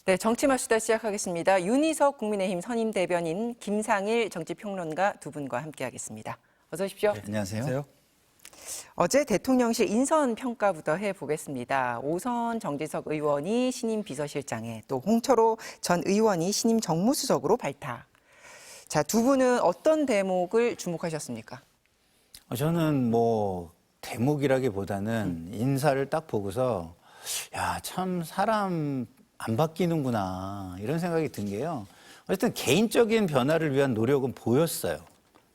네, 정치마수다 시작하겠습니다. 윤희석 국민의힘 선임 대변인, 김상일 정치평론가 두 분과 함께하겠습니다. 어서 오십시오. 네, 안녕하세요. 어제 대통령실 인선 평가부터 해보겠습니다. 오선 정진석 의원이 신임 비서실장에, 또 홍철호 전 의원이 신임 정무수석으로 발탁. 자, 두 분은 어떤 대목을 주목하셨습니까? 저는 뭐 대목이라기보다는 인사를 딱 보고서 야, 참 사람 안 바뀌는구나 이런 생각이 든 게요. 어쨌든 개인적인 변화를 위한 노력은 보였어요.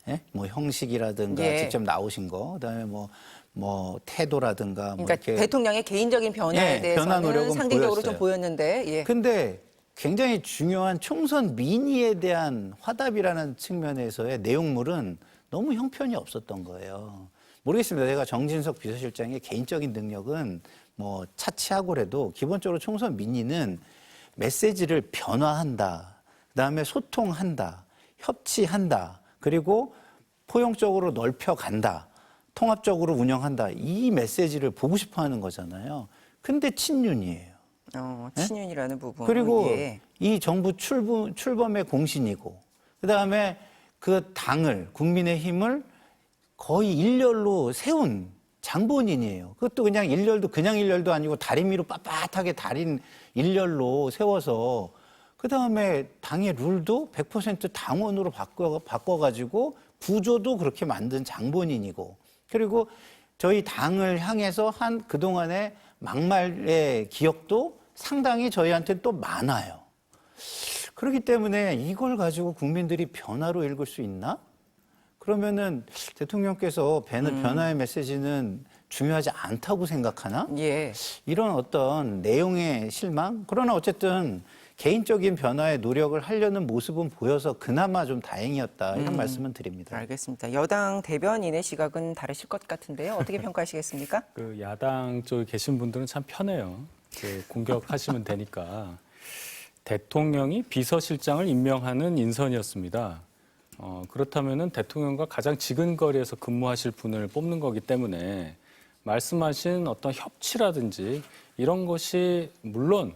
예? 뭐 형식이라든가 예. 직접 나오신 거, 그다음에 뭐 태도라든가 그러니까 뭐 이렇게 대통령의 개인적인 변화에 예, 대해서는 변화 노력은 상징적으로 보였어요. 좀 보였는데, 예. 근데 굉장히 중요한 총선 민의에 대한 화답이라는 측면에서의 내용물은 너무 형편이 없었던 거예요. 모르겠습니다. 제가 정진석 비서실장의 개인적인 능력은 뭐 차치하고라도 기본적으로 총선 민의는 메시지를 변화한다. 그다음에 소통한다. 협치한다. 그리고 포용적으로 넓혀간다. 통합적으로 운영한다. 이 메시지를 보고 싶어 하는 거잖아요. 근데 친윤이에요. 친윤이라는 부분. 그리고 예. 이 정부 출범의 공신이고, 그 다음에 그 당을, 국민의힘을 거의 일렬로 세운 장본인이에요. 그것도 그냥 일렬도 아니고 다리미로 빳빳하게 다린 일렬로 세워서, 그 다음에 당의 룰도 100% 당원으로 바꿔가지고 구조도 그렇게 만든 장본인이고, 그리고 저희 당을 향해서 한 그동안의 막말의 기억도 상당히 저희한테 또 많아요. 그렇기 때문에 이걸 가지고 국민들이 변화로 읽을 수 있나? 그러면은 대통령께서 변화의 메시지는 중요하지 않다고 생각하나? 예. 이런 어떤 내용의 실망? 그러나 어쨌든 개인적인 변화에 노력을 하려는 모습은 보여서 그나마 좀 다행이었다. 이런 말씀은 드립니다. 알겠습니다. 여당 대변인의 시각은 다르실 것 같은데요. 어떻게 평가하시겠습니까? 그 야당 쪽에 계신 분들은 참 편해요. 공격하시면 되니까. 대통령이 비서실장을 임명하는 인선이었습니다. 그렇다면은 대통령과 가장 지근거리에서 근무하실 분을 뽑는 거기 때문에 말씀하신 어떤 협치라든지 이런 것이 물론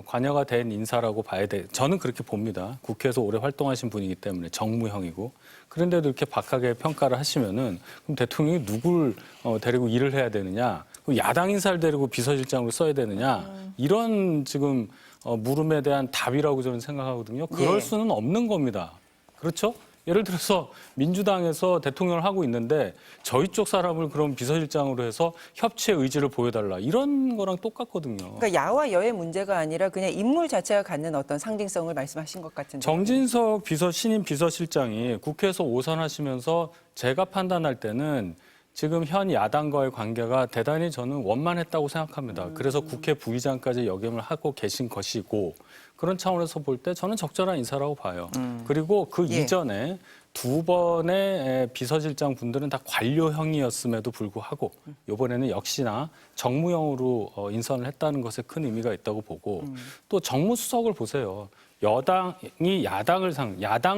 관여가 된 인사라고 봐야 돼. 저는 그렇게 봅니다. 국회에서 오래 활동하신 분이기 때문에 정무형이고. 그런데도 이렇게 박하게 평가를 하시면은 그럼 대통령이 누굴 데리고 일을 해야 되느냐? 그럼 야당 인사를 데리고 비서실장으로 써야 되느냐? 이런 지금 물음에 대한 답이라고 저는 생각하거든요. 그럴 예. 수는 없는 겁니다. 그렇죠? 예를 들어서 민주당에서 대통령을 하고 있는데 저희 쪽 사람을 그럼 비서실장으로 해서 협치의 의지를 보여달라. 이런 거랑 똑같거든요. 그러니까 야와 여의 문제가 아니라 그냥 인물 자체가 갖는 어떤 상징성을 말씀하신 것 같은데. 정진석 신임 비서실장이 국회에서 오선하시면서 제가 판단할 때는 지금 현 야당과의 관계가 대단히 저는 원만했다고 생각합니다. 그래서 국회 부의장까지 역임을 하고 계신 것이고 그런 차원에서 볼 때 저는 적절한 인사라고 봐요. 그리고 그 예. 이전에 두 번의 비서실장 분들은 다 관료형이었음에도 불구하고 이번에는 역시나 정무형으로 인선을 했다는 것에 큰 의미가 있다고 보고 또 정무수석을 보세요. 여당이 야당을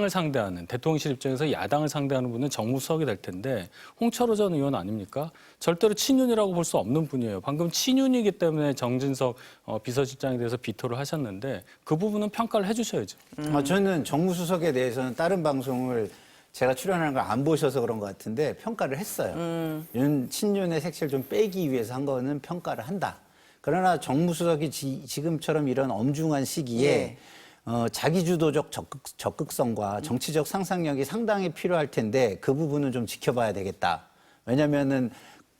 상대하는 대통령실 입장에서 야당을 상대하는 분은 정무수석이 될 텐데 홍철호 전 의원 아닙니까? 절대로 친윤이라고 볼 수 없는 분이에요. 방금 친윤이기 때문에 정진석 비서실장에 대해서 비토를 하셨는데 그 부분은 평가를 해주셔야죠. 저는 정무수석에 대해서는 다른 방송을 제가 출연하는 걸 안 보셔서 그런 것 같은데 평가를 했어요. 친윤의 색채를 좀 빼기 위해서 한 거는 평가를 한다. 그러나 정무수석이 지금처럼 이런 엄중한 시기에 예. 자기주도적 적극성과 정치적 상상력이 상당히 필요할 텐데 그 부분은 좀 지켜봐야 되겠다. 왜냐면은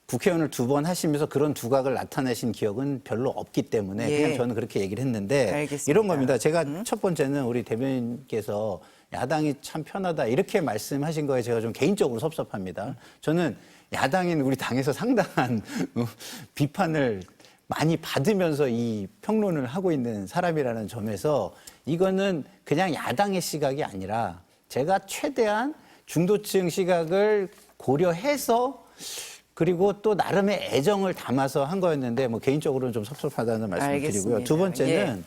국회의원을 두 번 하시면서 그런 두각을 나타내신 기억은 별로 없기 때문에 예. 그냥 저는 그렇게 얘기를 했는데 알겠습니다. 이런 겁니다. 제가 첫 번째는 우리 대변인께서 야당이 참 편하다 이렇게 말씀하신 거에 제가 좀 개인적으로 섭섭합니다. 저는 야당인 우리 당에서 상당한 비판을 많이 받으면서 이 평론을 하고 있는 사람이라는 점에서 이거는 그냥 야당의 시각이 아니라 제가 최대한 중도층 시각을 고려해서 그리고 또 나름의 애정을 담아서 한 거였는데 뭐 개인적으로는 좀 섭섭하다는 말씀을 알겠습니다. 드리고요. 두 번째는 예.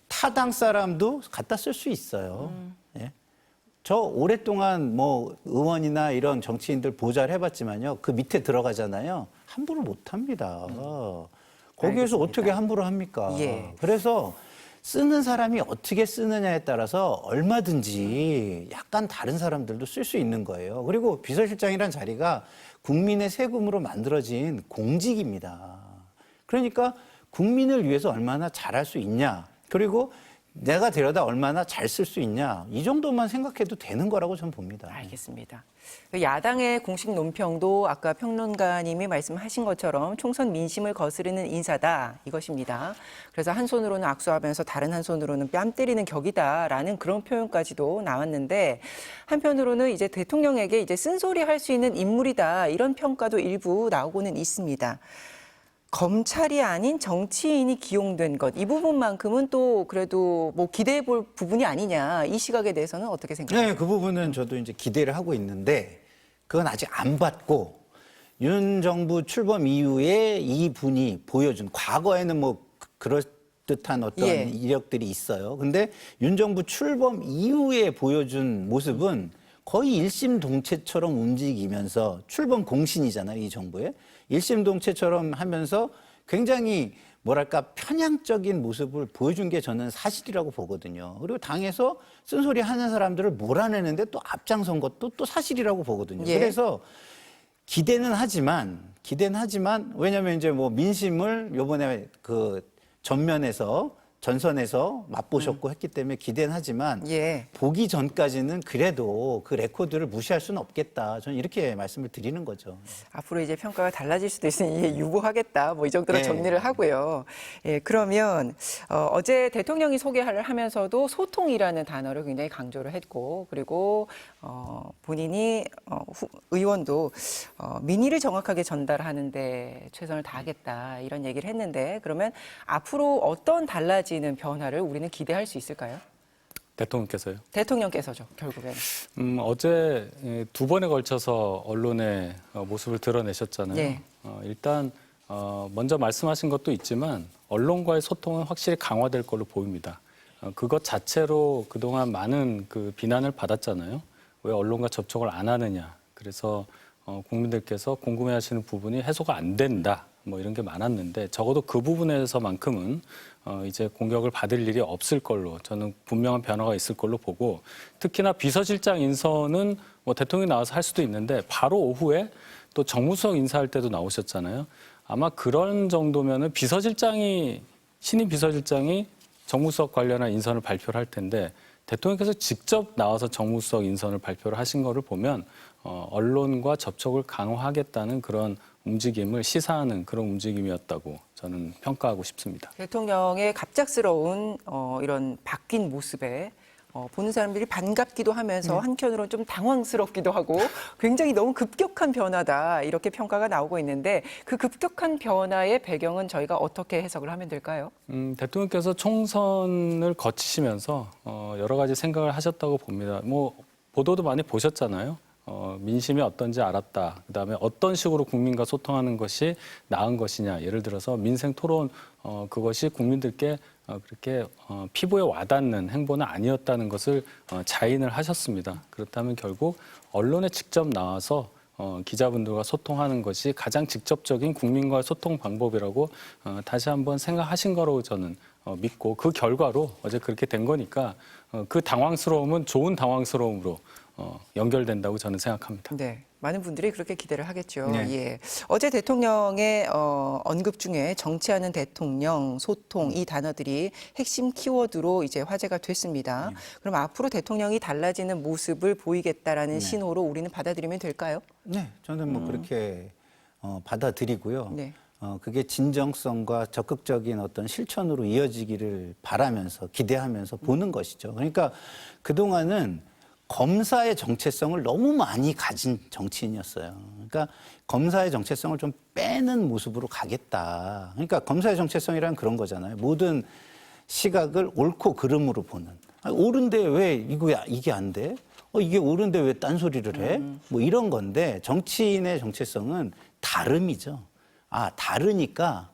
타당 사람도 갖다 쓸 수 있어요. 예. 저 오랫동안 뭐 의원이나 이런 정치인들 보좌를 해봤지만요. 그 밑에 들어가잖아요. 함부로 못 합니다. 거기에서 알겠습니다. 어떻게 함부로 합니까? 예. 그래서 쓰는 사람이 어떻게 쓰느냐에 따라서 얼마든지 약간 다른 사람들도 쓸 수 있는 거예요. 그리고 비서실장이란 자리가 국민의 세금으로 만들어진 공직입니다. 그러니까 국민을 위해서 얼마나 잘할 수 있냐. 그리고 내가 데려다 얼마나 잘 쓸 수 있냐. 이 정도만 생각해도 되는 거라고 저는 봅니다. 알겠습니다. 야당의 공식 논평도 아까 평론가님이 말씀하신 것처럼 총선 민심을 거스르는 인사다 이것입니다. 그래서 한 손으로는 악수하면서 다른 한 손으로는 뺨 때리는 격이다라는 그런 표현까지도 나왔는데 한편으로는 이제 대통령에게 이제 쓴소리 할 수 있는 인물이다 이런 평가도 일부 나오고는 있습니다. 검찰이 아닌 정치인이 기용된 것, 이 부분만큼은 또 그래도 뭐 기대해 볼 부분이 아니냐, 이 시각에 대해서는 어떻게 생각하세요? 네, 그 부분은 저도 이제 기대를 하고 있는데 그건 아직 안 봤고 윤 정부 출범 이후에 이 분이 보여준 과거에는 뭐 그럴듯한 어떤 예. 이력들이 있어요. 근데 윤 정부 출범 이후에 보여준 모습은 거의 일심동체처럼 움직이면서 출범 공신이잖아요, 이 정부에. 일심동체처럼 하면서 굉장히 뭐랄까 편향적인 모습을 보여준 게 저는 사실이라고 보거든요. 그리고 당에서 쓴소리 하는 사람들을 몰아내는데 또 앞장선 것도 또 사실이라고 보거든요. 예. 그래서 기대는 하지만 왜냐하면 이제 뭐 민심을 요번에 그 전선에서 맛보셨고 했기 때문에 기대는 하지만 예. 보기 전까지는 그래도 그 레코드를 무시할 수는 없겠다. 저는 이렇게 말씀을 드리는 거죠. 앞으로 이제 평가가 달라질 수도 있으니 유보하겠다. 뭐 이 정도로 네. 정리를 하고요. 예, 그러면 어제 대통령이 소개를 하면서도 소통이라는 단어를 굉장히 강조를 했고, 그리고 본인이 의원도 민의를 정확하게 전달하는데 최선을 다하겠다 이런 얘기를 했는데, 그러면 앞으로 어떤 달라지는 변화를 우리는 기대할 수 있을까요? 대통령께서요. 대통령께서죠, 결국에는. 어제 두 번에 걸쳐서 언론의 모습을 드러내셨잖아요. 예. 일단 먼저 말씀하신 것도 있지만 언론과의 소통은 확실히 강화될 걸로 보입니다. 그것 자체로 그동안 많은 그 비난을 받았잖아요. 왜 언론과 접촉을 안 하느냐. 그래서 국민들께서 궁금해하시는 부분이 해소가 안 된다. 뭐 이런 게 많았는데 적어도 그 부분에서만큼은 이제 공격을 받을 일이 없을 걸로 저는 분명한 변화가 있을 걸로 보고, 특히나 비서실장 인선은 뭐 대통령이 나와서 할 수도 있는데 바로 오후에 또 정무수석 인사할 때도 나오셨잖아요. 아마 그런 정도면은 신임 비서실장이 정무수석 관련한 인선을 발표를 할 텐데 대통령께서 직접 나와서 정무수석 인선을 발표를 하신 거를 보면 언론과 접촉을 강화하겠다는 그런 움직임을 시사하는 그런 움직임이었다고 저는 평가하고 싶습니다. 대통령의 갑작스러운 이런 바뀐 모습에 보는 사람들이 반갑기도 하면서 한편으로는 좀 당황스럽기도 하고 굉장히 너무 급격한 변화다 이렇게 평가가 나오고 있는데, 그 급격한 변화의 배경은 저희가 어떻게 해석을 하면 될까요? 대통령께서 총선을 거치시면서 여러 가지 생각을 하셨다고 봅니다. 뭐 보도도 많이 보셨잖아요. 민심이 어떤지 알았다. 그다음에 어떤 식으로 국민과 소통하는 것이 나은 것이냐. 예를 들어서 민생 토론 그것이 국민들께 그렇게 피부에 와닿는 행보는 아니었다는 것을 자인을 하셨습니다. 그렇다면 결국 언론에 직접 나와서 기자분들과 소통하는 것이 가장 직접적인 국민과의 소통 방법이라고 다시 한번 생각하신 거로 저는 믿고, 그 결과로 어제 그렇게 된 거니까 그 당황스러움은 좋은 당황스러움으로 연결된다고 저는 생각합니다. 네, 많은 분들이 그렇게 기대를 하겠죠. 네. 예. 어제 대통령의 언급 중에 정치하는 대통령, 소통 이 단어들이 핵심 키워드로 이제 화제가 됐습니다. 그럼 앞으로 대통령이 달라지는 모습을 보이겠다라는 신호로 우리는 받아들이면 될까요? 네, 저는 뭐 그렇게 받아들이고요. 네. 그게 진정성과 적극적인 어떤 실천으로 이어지기를 바라면서 기대하면서 보는 것이죠. 그러니까 그동안은 검사의 정체성을 너무 많이 가진 정치인이었어요. 그러니까 검사의 정체성을 좀 빼는 모습으로 가겠다. 그러니까 검사의 정체성이란 그런 거잖아요. 모든 시각을 옳고 그름으로 보는. 아니, 옳은데 왜 이게 안 돼? 이게 옳은데 왜 딴소리를 해? 뭐 이런 건데, 정치인의 정체성은 다름이죠. 다르니까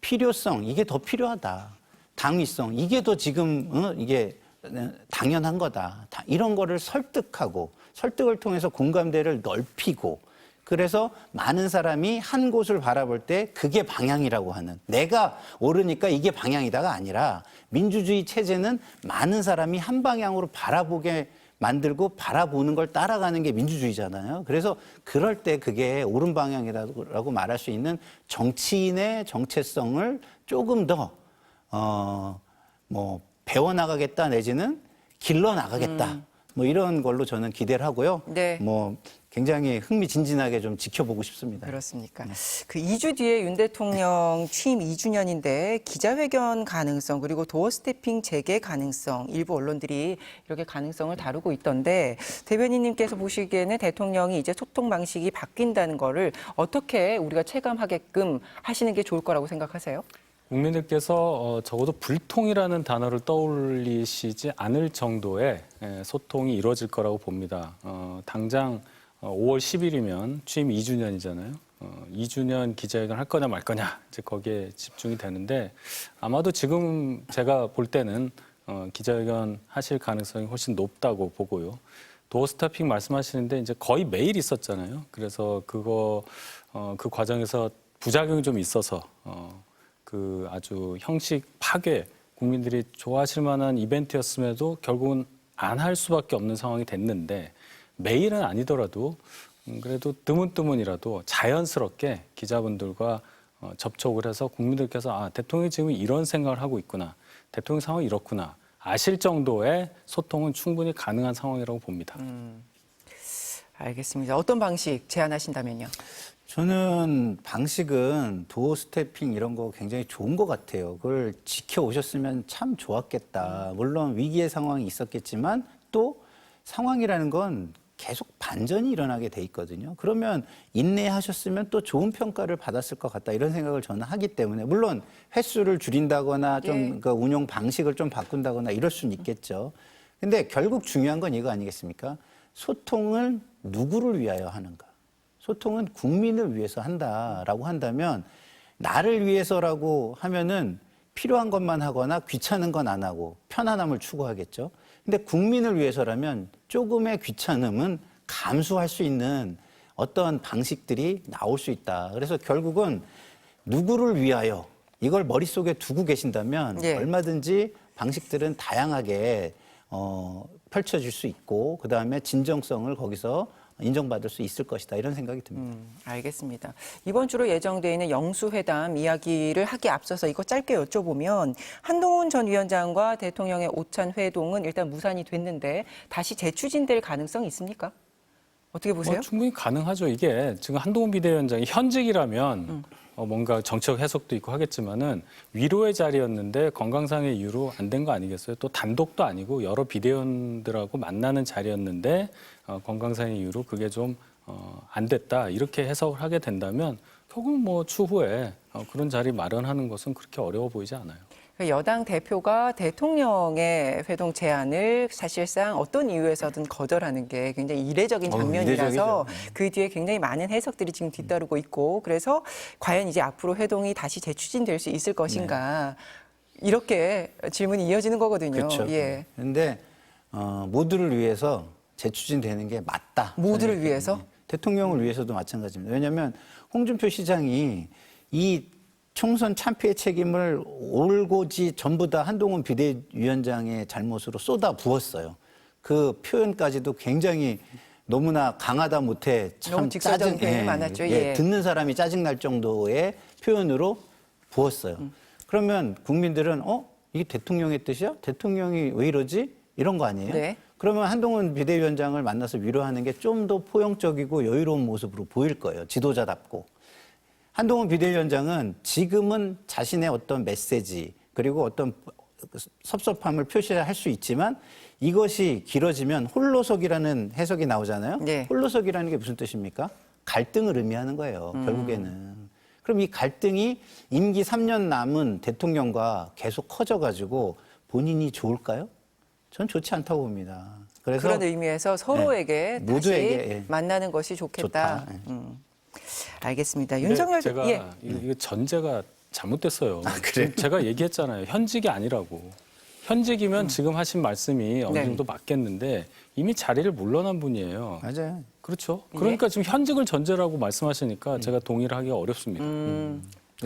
필요성, 이게 더 필요하다. 당위성, 이게 더 지금 이게 당연한 거다. 이런 거를 설득을 통해서 공감대를 넓히고 그래서 많은 사람이 한 곳을 바라볼 때 그게 방향이라고 하는, 내가 옳으니까 이게 방향이다가 아니라 민주주의 체제는 많은 사람이 한 방향으로 바라보게 만들고 바라보는 걸 따라가는 게 민주주의잖아요. 그래서 그럴 때 그게 옳은 방향이라고 말할 수 있는 정치인의 정체성을 조금 더 배워나가겠다 내지는 길러나가겠다. 뭐 이런 걸로 저는 기대를 하고요. 네. 뭐 굉장히 흥미진진하게 좀 지켜보고 싶습니다. 그렇습니까? 그 2주 뒤에 윤 대통령 취임 2주년인데 기자회견 가능성 그리고 도어 스태핑 재개 가능성 일부 언론들이 이렇게 가능성을 다루고 있던데 대변인님께서 보시기에는 대통령이 이제 소통 방식이 바뀐다는 거를 어떻게 우리가 체감하게끔 하시는 게 좋을 거라고 생각하세요? 국민들께서 적어도 불통이라는 단어를 떠올리시지 않을 정도의 소통이 이루어질 거라고 봅니다. 당장 5월 10일이면 취임 2주년이잖아요. 2주년 기자회견 할 거냐 말 거냐 이제 거기에 집중이 되는데 아마도 지금 제가 볼 때는 기자회견 하실 가능성이 훨씬 높다고 보고요. 도어 스태핑 말씀하시는데 이제 거의 매일 있었잖아요. 그래서 그 과정에서 부작용이 좀 있어서 그 아주 형식 파괴, 국민들이 좋아하실 만한 이벤트였음에도 결국은 안 할 수밖에 없는 상황이 됐는데 매일은 아니더라도 그래도 드문드문이라도 자연스럽게 기자분들과 접촉을 해서 국민들께서 아, 대통령이 지금 이런 생각을 하고 있구나. 대통령 상황이 이렇구나. 아실 정도의 소통은 충분히 가능한 상황이라고 봅니다. 알겠습니다. 어떤 방식 제안하신다면요? 저는 방식은 도어 스태핑 이런 거 굉장히 좋은 것 같아요. 그걸 지켜오셨으면 참 좋았겠다. 물론 위기의 상황이 있었겠지만 또 상황이라는 건 계속 반전이 일어나게 돼 있거든요. 그러면 인내하셨으면 또 좋은 평가를 받았을 것 같다. 이런 생각을 저는 하기 때문에 물론 횟수를 줄인다거나 좀 그 운영 방식을 좀 바꾼다거나 이럴 수는 있겠죠. 근데 결국 중요한 건 이거 아니겠습니까? 소통을 누구를 위하여 하는가? 소통은 국민을 위해서 한다라고 한다면 나를 위해서라고 하면은 필요한 것만 하거나 귀찮은 건 안 하고 편안함을 추구하겠죠. 근데 국민을 위해서라면 조금의 귀찮음은 감수할 수 있는 어떤 방식들이 나올 수 있다. 그래서 결국은 누구를 위하여 이걸 머릿속에 두고 계신다면 얼마든지 방식들은 다양하게 펼쳐질 수 있고 그다음에 진정성을 거기서 인정받을 수 있을 것이다. 이런 생각이 듭니다. 알겠습니다. 이번 주로 예정되어 있는 영수회담 이야기를 하기 앞서서 이거 짧게 여쭤보면 한동훈 전 위원장과 대통령의 오찬 회동은 일단 무산이 됐는데 다시 재추진될 가능성이 있습니까? 어떻게 보세요? 충분히 가능하죠. 이게 지금 한동훈 비대위원장이 현직이라면 뭔가 정책 해석도 있고 하겠지만은 위로의 자리였는데 건강상의 이유로 안 된 거 아니겠어요? 또 단독도 아니고 여러 비대위원들하고 만나는 자리였는데 건강상의 이유로 그게 좀 안 됐다 이렇게 해석을 하게 된다면 결국 뭐 추후에 그런 자리 마련하는 것은 그렇게 어려워 보이지 않아요. 여당 대표가 대통령의 회동 제안을 사실상 어떤 이유에서든 거절하는 게 굉장히 이례적인 장면이라서 그 뒤에 굉장히 많은 해석들이 지금 뒤따르고 있고 그래서 과연 이제 앞으로 회동이 다시 재추진될 수 있을 것인가 이렇게 질문이 이어지는 거거든요. 그렇죠. 예. 그런데 모두를 위해서 재추진되는 게 맞다. 모두를 위해서? 대통령을 위해서도 마찬가지입니다. 왜냐하면 홍준표 시장이 이 총선 참패의 책임을 올고지 전부 다 한동훈 비대위원장의 잘못으로 쏟아 부었어요. 그 표현까지도 굉장히 너무나 강하다 못해 참 너무 직설적인 표현이 많았죠. 듣는 사람이 짜증날 정도의 표현으로 부었어요. 그러면 국민들은 이게 대통령의 뜻이야? 대통령이 왜 이러지? 이런 거 아니에요? 네. 그러면 한동훈 비대위원장을 만나서 위로하는 게 좀 더 포용적이고 여유로운 모습으로 보일 거예요. 지도자답고. 한동훈 비대위원장은 지금은 자신의 어떤 메시지 그리고 어떤 섭섭함을 표시할 수 있지만 이것이 길어지면 홀로서기라는 해석이 나오잖아요. 네. 홀로서기라는 게 무슨 뜻입니까? 갈등을 의미하는 거예요. 결국에는. 그럼 이 갈등이 임기 3년 남은 대통령과 계속 커져가지고 본인이 좋을까요? 전 좋지 않다고 봅니다. 그래서 그런 의미에서 서로에게 다시 모두에게 만나는 것이 좋겠다. 좋다. 알겠습니다. 윤석열 제가 이거 전제가 잘못됐어요. 지금 제가 얘기했잖아요. 현직이 아니라고. 현직이면 지금 하신 말씀이 어느 네. 정도 맞겠는데 이미 자리를 물러난 분이에요. 맞아요. 그렇죠. 그러니까 지금 현직을 전제라고 말씀하시니까 제가 동의를 하기가 어렵습니다.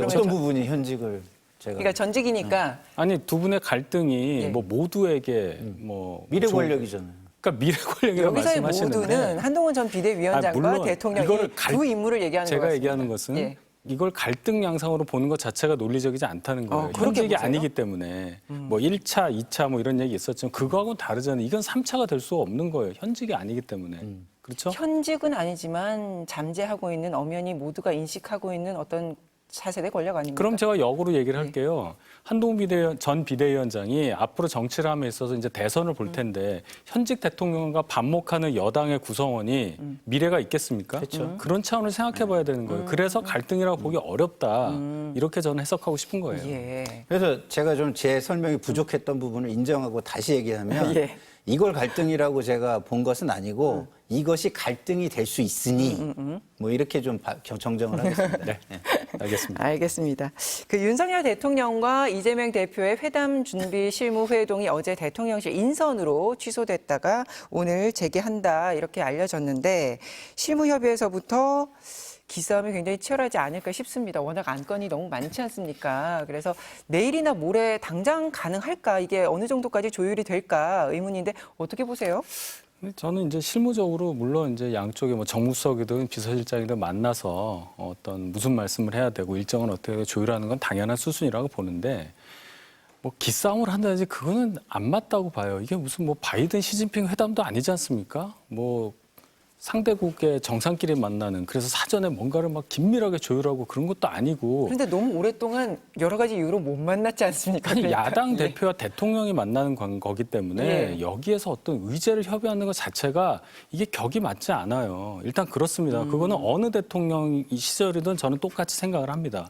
어떤 부분이 현직을 제가 그러니까 전직이니까 아니 두 분의 갈등이 예. 뭐 모두에게 뭐 미래 좋은- 권력이잖아요. 그러니까 미래 권력이라고 여기서의 말씀하시는데 모두는 한동훈 전 비대위원장과 물론 대통령이 이거를 두 인물을 얘기하는 것 제가 같습니다. 얘기하는 것은 예. 이걸 갈등 양상으로 보는 것 자체가 논리적이지 않다는 거예요. 그렇게 현직이 보세요? 아니기 때문에 뭐 1차, 2차 뭐 이런 얘기 있었지만 그거하고는 다르잖아요. 이건 3차가 될 수 없는 거예요. 현직이 아니기 때문에. 그렇죠? 현직은 아니지만 잠재하고 있는 엄연히 모두가 인식하고 있는 어떤 차세대 권력 아닙니까? 그럼 제가 역으로 얘기를 할게요. 한동훈 전 비대위원장이 앞으로 정치를 함에 있어서 이제 대선을 볼 텐데 현직 대통령과 반목하는 여당의 구성원이 미래가 있겠습니까? 그렇죠. 그런 차원을 생각해 봐야 되는 거예요. 그래서 갈등이라고 보기 어렵다. 이렇게 저는 해석하고 싶은 거예요. 예. 그래서 제가 좀 제 설명이 부족했던 부분을 인정하고 다시 얘기하면 예. 이걸 갈등이라고 제가 본 것은 아니고 이것이 갈등이 될 수 있으니 뭐 이렇게 좀 정정을 하겠습니다. 네, 알겠습니다. 알겠습니다. 그 윤석열 대통령과 이재명 대표의 회담 준비 실무 회동이 어제 대통령실 인선으로 취소됐다가 오늘 재개한다 이렇게 알려졌는데 실무협의회에서부터 기싸움이 굉장히 치열하지 않을까 싶습니다. 워낙 안건이 너무 많지 않습니까? 그래서 내일이나 모레 당장 가능할까? 이게 어느 정도까지 조율이 될까 의문인데 어떻게 보세요? 근데 저는 이제 실무적으로 물론 이제 양쪽에 뭐 정무수석이든 비서실장이든 만나서 어떤 무슨 말씀을 해야 되고 일정은 어떻게 조율하는 건 당연한 수순이라고 보는데 뭐 기싸움을 한다든지 그거는 안 맞다고 봐요. 이게 무슨 뭐 바이든 시진핑 회담도 아니지 않습니까? 뭐 상대국의 정상끼리 만나는 그래서 사전에 뭔가를 막 긴밀하게 조율하고 그런 것도 아니고 그런데 너무 오랫동안 여러 가지 이유로 못 만났지 않습니까? 아니 그러니까. 야당 예. 대표와 대통령이 만나는 거기 때문에 예. 여기에서 어떤 의제를 협의하는 것 자체가 이게 격이 맞지 않아요. 일단 그렇습니다. 그거는 어느 대통령 시절이든 저는 똑같이 생각을 합니다.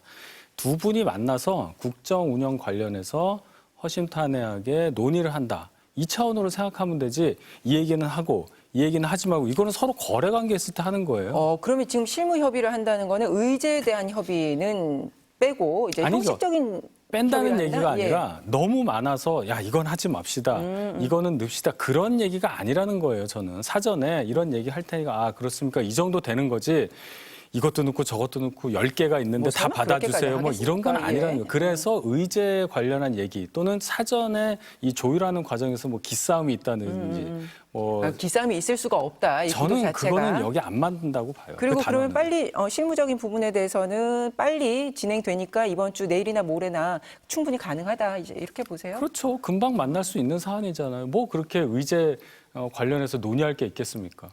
두 분이 만나서 국정 운영 관련해서 허심탄회하게 논의를 한다. 이 차원으로 생각하면 되지 이 얘기는 하고 이 얘기는 하지 말고 이거는 서로 거래 관계 있을 때 하는 거예요. 그러면 지금 실무 협의를 한다는 거는 의제에 대한 협의는 빼고 이제 아니죠. 형식적인 뺀다는 협의를 얘기가 한다? 예. 아니라 너무 많아서 야 이건 하지 맙시다. 이거는 넣읍시다. 그런 얘기가 아니라는 거예요. 저는 사전에 이런 얘기 할 테니까 아 그렇습니까? 이 정도 되는 거지. 이것도 넣고 저것도 넣고 10개가 있는데 뭐 다 설마 받아주세요. 뭐 이런 건 그렇게까지 아니라는 하겠습니까? 거예요. 그래서 의제 관련한 얘기 또는 사전에 이 조율하는 과정에서 뭐 기싸움이 있다든지 뭐 기싸움이 있을 수가 없다. 이 구도 저는 자체가. 그거는 여기 안 맞는다고 봐요. 그리고 그 그러면 단어는. 빨리 실무적인 부분에 대해서는 빨리 진행되니까 이번 주 내일이나 모레나 충분히 가능하다. 이제 이렇게 보세요. 그렇죠. 금방 만날 수 있는 사안이잖아요. 뭐 그렇게 의제 관련해서 논의할 게 있겠습니까?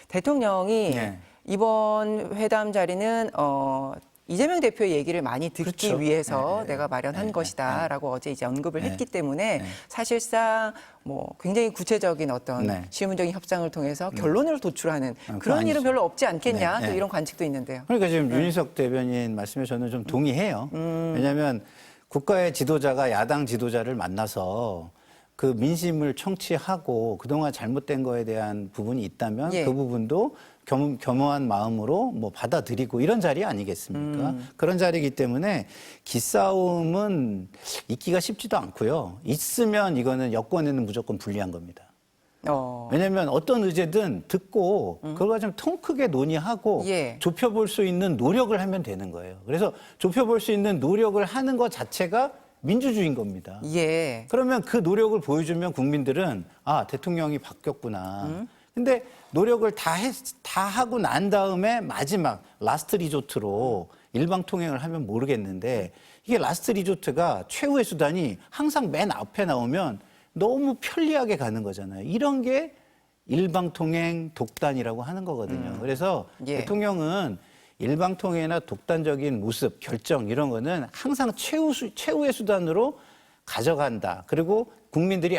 대통령이 네. 이번 회담 자리는 이재명 대표의 얘기를 많이 듣기 그렇죠. 위해서 네, 내가 마련한 네, 것이다라고 어제 이제 언급을 네, 했기 때문에 네. 사실상 뭐 굉장히 구체적인 어떤 네. 실무적인 협상을 통해서 결론을 도출하는 그건 그런 일은 아니죠. 별로 없지 않겠냐 네, 또 네. 이런 관측도 있는데요. 그러니까 지금 윤희석 대변인 말씀에 저는 좀 동의해요. 왜냐하면 국가의 지도자가 야당 지도자를 만나서 그 민심을 청취하고 그동안 잘못된 거에 대한 부분이 있다면 예. 그 부분도 겸허한 마음으로 뭐 받아들이고 이런 자리 아니겠습니까? 그런 자리이기 때문에 기싸움은 있기가 쉽지도 않고요. 있으면 이거는 여권에는 무조건 불리한 겁니다. 왜냐하면 어떤 의제든 듣고 그걸 좀 통 크게 논의하고 예. 좁혀볼 수 있는 노력을 하면 되는 거예요. 그래서 좁혀볼 수 있는 노력을 하는 것 자체가 민주주의인 겁니다. 예. 그러면 그 노력을 보여주면 국민들은 아 대통령이 바뀌었구나. 근데 노력을 다 하고 난 다음에 마지막 라스트 리조트로 일방통행을 하면 모르겠는데 이게 라스트 리조트가 최후의 수단이 항상 맨 앞에 나오면 너무 편리하게 가는 거잖아요. 이런 게 일방통행 독단이라고 하는 거거든요. 그래서 예. 대통령은 일방통행이나 독단적인 모습, 결정 이런 거는 항상 최후의 수단으로 가져간다. 그리고 국민들이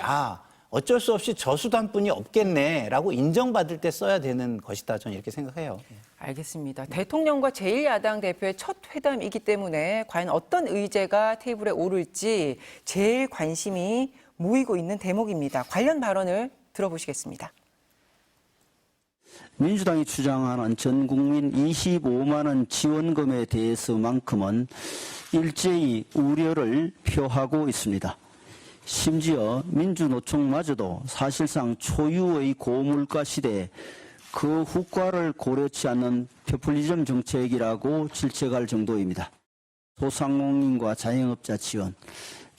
어쩔 수 없이 저 수단뿐이 없겠네라고 인정받을 때 써야 되는 것이다. 저는 이렇게 생각해요. 알겠습니다. 대통령과 제1야당 대표의 첫 회담이기 때문에 과연 어떤 의제가 테이블에 오를지 제일 관심이 모이고 있는 대목입니다. 관련 발언을 들어보시겠습니다. 민주당이 주장하는 전 국민 25만 원 지원금에 대해서만큼은 일제히 우려를 표하고 있습니다. 심지어 민주노총마저도 사실상 초유의 고물가 시대에 그 후과를 고려치 않는 포퓰리즘 정책이라고 질책할 정도입니다. 소상공인과 자영업자 지원,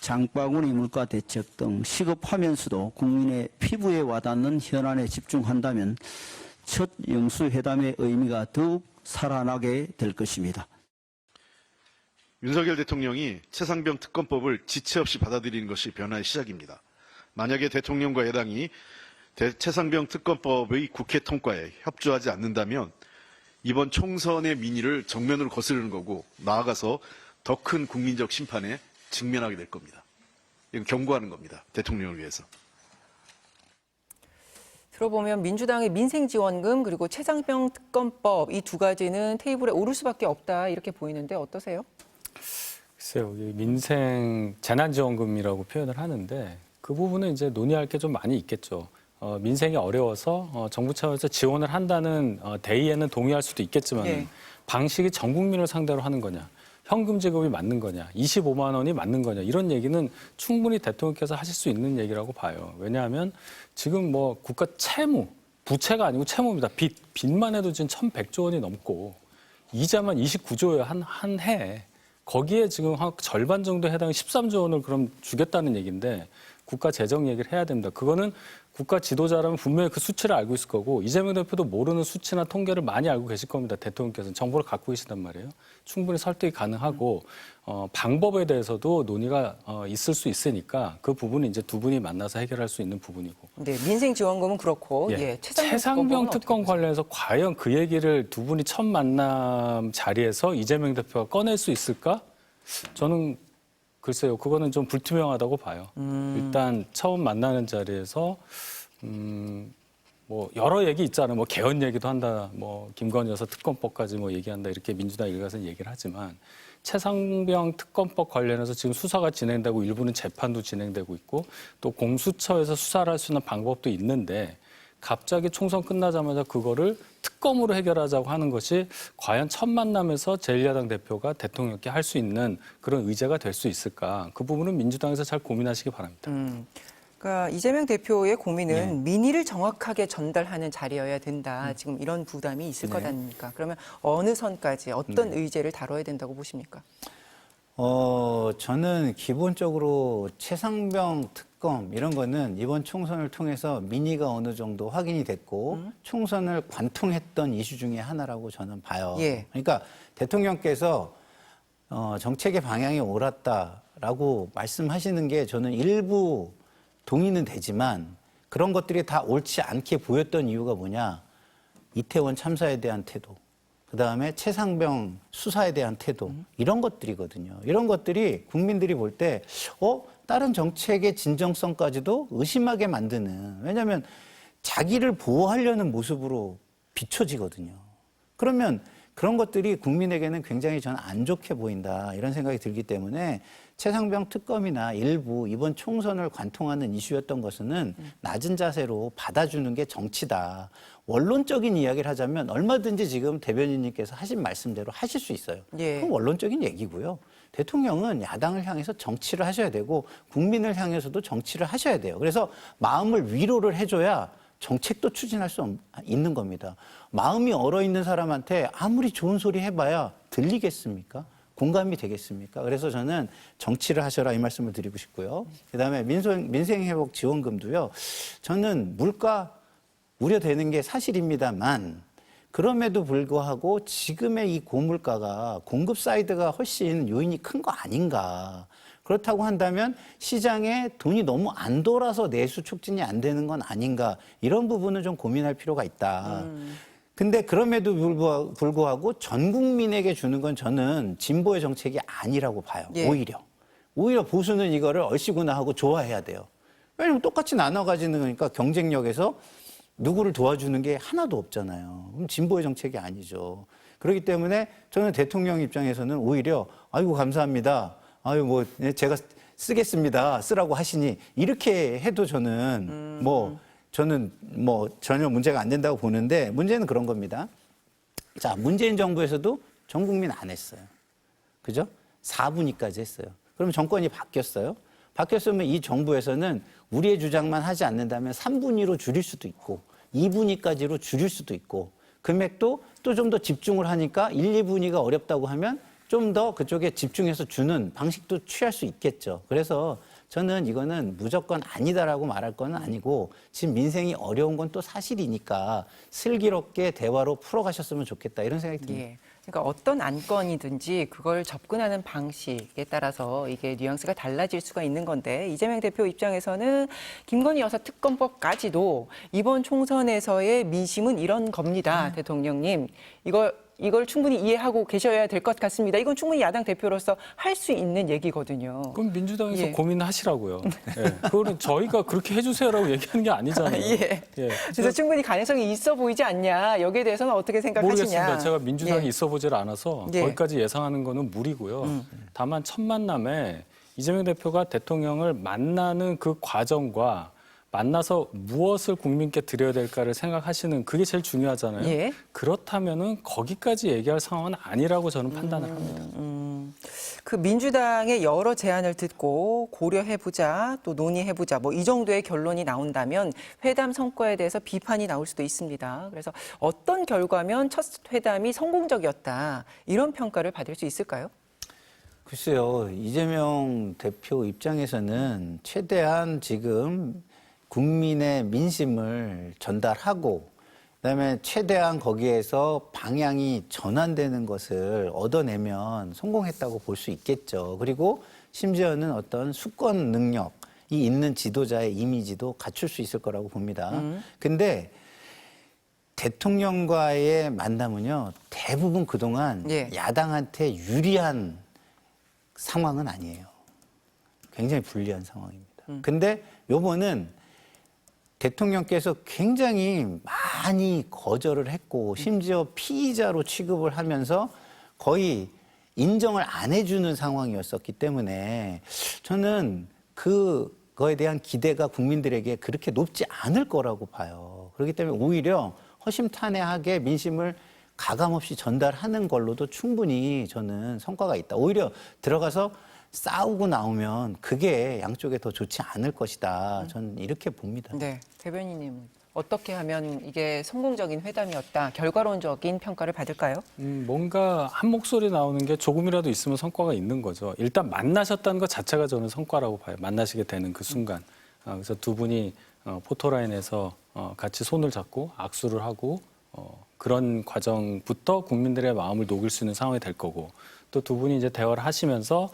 장바구니 물가 대책 등 시급하면서도 국민의 피부에 와닿는 현안에 집중한다면 첫 영수회담의 의미가 더욱 살아나게 될 것입니다. 윤석열 대통령이 최상병 특검법을 지체 없이 받아들이는 것이 변화의 시작입니다. 만약에 대통령과 여당이 최상병 특검법의 국회 통과에 협조하지 않는다면 이번 총선의 민의를 정면으로 거스르는 거고 나아가서 더 큰 국민적 심판에 직면하게 될 겁니다. 이건 경고하는 겁니다. 대통령을 위해서. 들어보면 민주당의 민생지원금 그리고 최상병 특검법 이 두 가지는 테이블에 오를 수밖에 없다 이렇게 보이는데 어떠세요? 글쎄요, 이 민생 재난지원금이라고 표현을 하는데 그 부분은 이제 논의할 게 좀 많이 있겠죠. 민생이 어려워서 정부 차원에서 지원을 한다는 대의에는 동의할 수도 있겠지만 예. 방식이 전 국민을 상대로 하는 거냐, 현금 지급이 맞는 거냐, 25만 원이 맞는 거냐 이런 얘기는 충분히 대통령께서 하실 수 있는 얘기라고 봐요. 왜냐하면 지금 뭐 국가 채무, 부채가 아니고 채무입니다. 빚만 해도 지금 1,100조 원이 넘고 이자만 29조예요, 한 해에. 거기에 지금 한 절반 정도 해당하는 13조 원을 그럼 주겠다는 얘기인데 국가 재정 얘기를 해야 됩니다. 그거는 국가 지도자라면 분명히 그 수치를 알고 있을 거고 이재명 대표도 모르는 수치나 통계를 많이 알고 계실 겁니다. 대통령께서는 정보를 갖고 계시단 말이에요. 충분히 설득이 가능하고 방법에 대해서도 논의가 있을 수 있으니까 그 부분은 이제 두 분이 만나서 해결할 수 있는 부분이고. 네, 민생지원금은 그렇고 예, 최상병 특검 관련해서 과연 그 얘기를 두 분이 첫 만남 자리에서 이재명 대표가 꺼낼 수 있을까? 저는 글쎄요, 그거는 좀 불투명하다고 봐요. 일단 처음 만나는 자리에서 뭐 여러 얘기 있잖아요. 뭐 개헌 얘기도 한다, 뭐 김건희 여사 특검법까지 뭐 얘기한다 이렇게 민주당 일가에서 얘기를 하지만 최상병 특검법 관련해서 지금 수사가 진행되고 일부는 재판도 진행되고 있고 또 공수처에서 수사를 할 수 있는 방법도 있는데 갑자기 총선 끝나자마자 그거를 특검으로 해결하자고 하는 것이 과연 첫 만남에서 제1야당 대표가 대통령께 할 수 있는 그런 의제가 될 수 있을까? 그 부분은 민주당에서 잘 고민하시기 바랍니다. 그러니까 이재명 대표의 고민은 민의를 정확하게 전달하는 자리여야 된다. 지금 이런 부담이 있을 것 아닙니까? 그러면 어느 선까지 어떤 의제를 다뤄야 된다고 보십니까? 저는 기본적으로 최상병 특검 이런 거는 이번 총선을 통해서 민의가 어느 정도 확인이 됐고 총선을 관통했던 이슈 중에 하나라고 저는 봐요. 예. 그러니까 대통령께서 정책의 방향이 옳았다라고 말씀하시는 게 저는 일부 동의는 되지만 그런 것들이 다 옳지 않게 보였던 이유가 뭐냐. 이태원 참사에 대한 태도. 그다음에 최상병 수사에 대한 태도 이런 것들이거든요. 이런 것들이 국민들이 볼 때 다른 정책의 진정성까지도 의심하게 만드는 왜냐하면 자기를 보호하려는 모습으로 비춰지거든요. 그러면 그런 것들이 국민에게는 굉장히 저는 안 좋게 보인다 이런 생각이 들기 때문에 최상병 특검이나 일부 이번 총선을 관통하는 이슈였던 것은 낮은 자세로 받아주는 게 정치다. 원론적인 이야기를 하자면 얼마든지 지금 대변인님께서 하신 말씀대로 하실 수 있어요. 예. 그건 원론적인 얘기고요. 대통령은 야당을 향해서 정치를 하셔야 되고 국민을 향해서도 정치를 하셔야 돼요. 그래서 마음을 위로를 해줘야 정책도 추진할 수 있는 겁니다. 마음이 얼어있는 사람한테 아무리 좋은 소리 해봐야 들리겠습니까? 공감이 되겠습니까? 그래서 저는 정치를 하셔라 이 말씀을 드리고 싶고요. 그다음에 민생회복 지원금도요. 저는 물가 우려되는 게 사실입니다만 그럼에도 불구하고 지금의 이 고물가가 공급 사이드가 훨씬 요인이 큰 거 아닌가. 그렇다고 한다면 시장에 돈이 너무 안 돌아서 내수 촉진이 안 되는 건 아닌가. 이런 부분은 좀 고민할 필요가 있다. 근데 그럼에도 불구하고 전 국민에게 주는 건 저는 진보의 정책이 아니라고 봐요. 예. 오히려 보수는 이거를 얼씨구나 하고 좋아해야 돼요. 왜냐하면 똑같이 나눠가지는 거니까 경쟁력에서 누구를 도와주는 게 하나도 없잖아요. 그럼 진보의 정책이 아니죠. 그렇기 때문에 저는 대통령 입장에서는 오히려 아이고 감사합니다. 아유 뭐 제가 쓰겠습니다. 쓰라고 하시니 이렇게 해도 저는 저는 전혀 문제가 안 된다고 보는데 문제는 그런 겁니다. 자, 문재인 정부에서도 전 국민 안 했어요. 그죠? 4분위까지 했어요. 그러면 정권이 바뀌었어요. 바뀌었으면 이 정부에서는 우리의 주장만 하지 않는다면 3분위로 줄일 수도 있고 2분위까지로 줄일 수도 있고 금액도 또 좀 더 집중을 하니까 1, 2분위가 어렵다고 하면 좀 더 그쪽에 집중해서 주는 방식도 취할 수 있겠죠. 그래서 저는 이거는 무조건 아니다라고 말할 건 아니고 지금 민생이 어려운 건 또 사실이니까 슬기롭게 대화로 풀어가셨으면 좋겠다 이런 생각이 듭니다. 예. 그러니까 어떤 안건이든지 그걸 접근하는 방식에 따라서 이게 뉘앙스가 달라질 수가 있는 건데 이재명 대표 입장에서는 김건희 여사 특검법까지도 이번 총선에서의 민심은 이런 겁니다. 대통령님. 이걸 충분히 이해하고 계셔야 될 것 같습니다. 이건 충분히 야당 대표로서 할 수 있는 얘기거든요. 그럼 민주당에서 예. 고민하시라고요. 예. 그거는 저희가 그렇게 해주세요라고 얘기하는 게 아니잖아요. 예. 예. 그래서 충분히 가능성이 있어 보이지 않냐. 여기에 대해서는 어떻게 생각하시냐. 모르겠습니다. 제가 민주당이 예. 있어 보질 않아서 예. 거기까지 예상하는 거는 무리고요. 다만 첫 만남에 이재명 대표가 대통령을 만나는 그 과정과 만나서 무엇을 국민께 드려야 될까를 생각하시는 그게 제일 중요하잖아요. 예. 그렇다면은 거기까지 얘기할 상황은 아니라고 저는 판단을 합니다. 그 민주당의 여러 제안을 듣고 고려해보자, 또 논의해보자, 뭐 이 정도의 결론이 나온다면 회담 성과에 대해서 비판이 나올 수도 있습니다. 그래서 어떤 결과면 첫 회담이 성공적이었다, 이런 평가를 받을 수 있을까요? 글쎄요, 이재명 대표 입장에서는 최대한 지금 국민의 민심을 전달하고 그다음에 최대한 거기에서 방향이 전환되는 것을 얻어내면 성공했다고 볼 수 있겠죠. 그리고 심지어는 어떤 수권 능력이 있는 지도자의 이미지도 갖출 수 있을 거라고 봅니다. 근데 대통령과의 만남은요, 대부분 그동안 예. 야당한테 유리한 상황은 아니에요. 굉장히 불리한 상황입니다. 근데 요번은 대통령께서 굉장히 많이 거절을 했고 심지어 피의자로 취급을 하면서 거의 인정을 안 해주는 상황이었었기 때문에 저는 그거에 대한 기대가 국민들에게 그렇게 높지 않을 거라고 봐요. 그렇기 때문에 오히려 허심탄회하게 민심을 가감없이 전달하는 걸로도 충분히 저는 성과가 있다. 오히려 들어가서 싸우고 나오면 그게 양쪽에 더 좋지 않을 것이다. 저는 이렇게 봅니다. 네, 대변인님은 어떻게 하면 이게 성공적인 회담이었다, 결과론적인 평가를 받을까요? 뭔가 한 목소리 나오는 게 조금이라도 있으면 성과가 있는 거죠. 일단 만나셨다는 것 자체가 저는 성과라고 봐요. 만나시게 되는 그 순간. 그래서 두 분이 포토라인에서 같이 손을 잡고 악수를 하고 그런 과정부터 국민들의 마음을 녹일 수 있는 상황이 될 거고 또 두 분이 이제 대화를 하시면서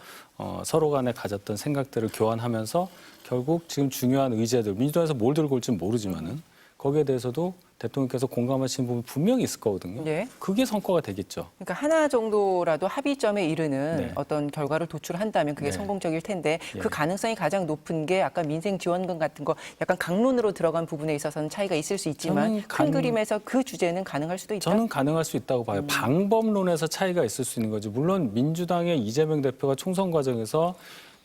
서로 간에 가졌던 생각들을 교환하면서 결국 지금 중요한 의제들, 민주당에서 뭘 들고 올지는 모르지만은 거기에 대해서도 대통령께서 공감하시는 부분이 분명히 있을 거거든요. 예. 그게 성과가 되겠죠. 그러니까 하나 정도라도 합의점에 이르는 네. 어떤 결과를 도출한다면 그게 네. 성공적일 텐데 예. 그 가능성이 가장 높은 게 아까 민생 지원금 같은 거 약간 강론으로 들어간 부분에 있어서는 차이가 있을 수 있지만 큰 그림에서 그 주제는 가능할 수도 있다. 저는 가능할 수 있다고 봐요. 방법론에서 차이가 있을 수 있는 거지. 물론 민주당의 이재명 대표가 총선 과정에서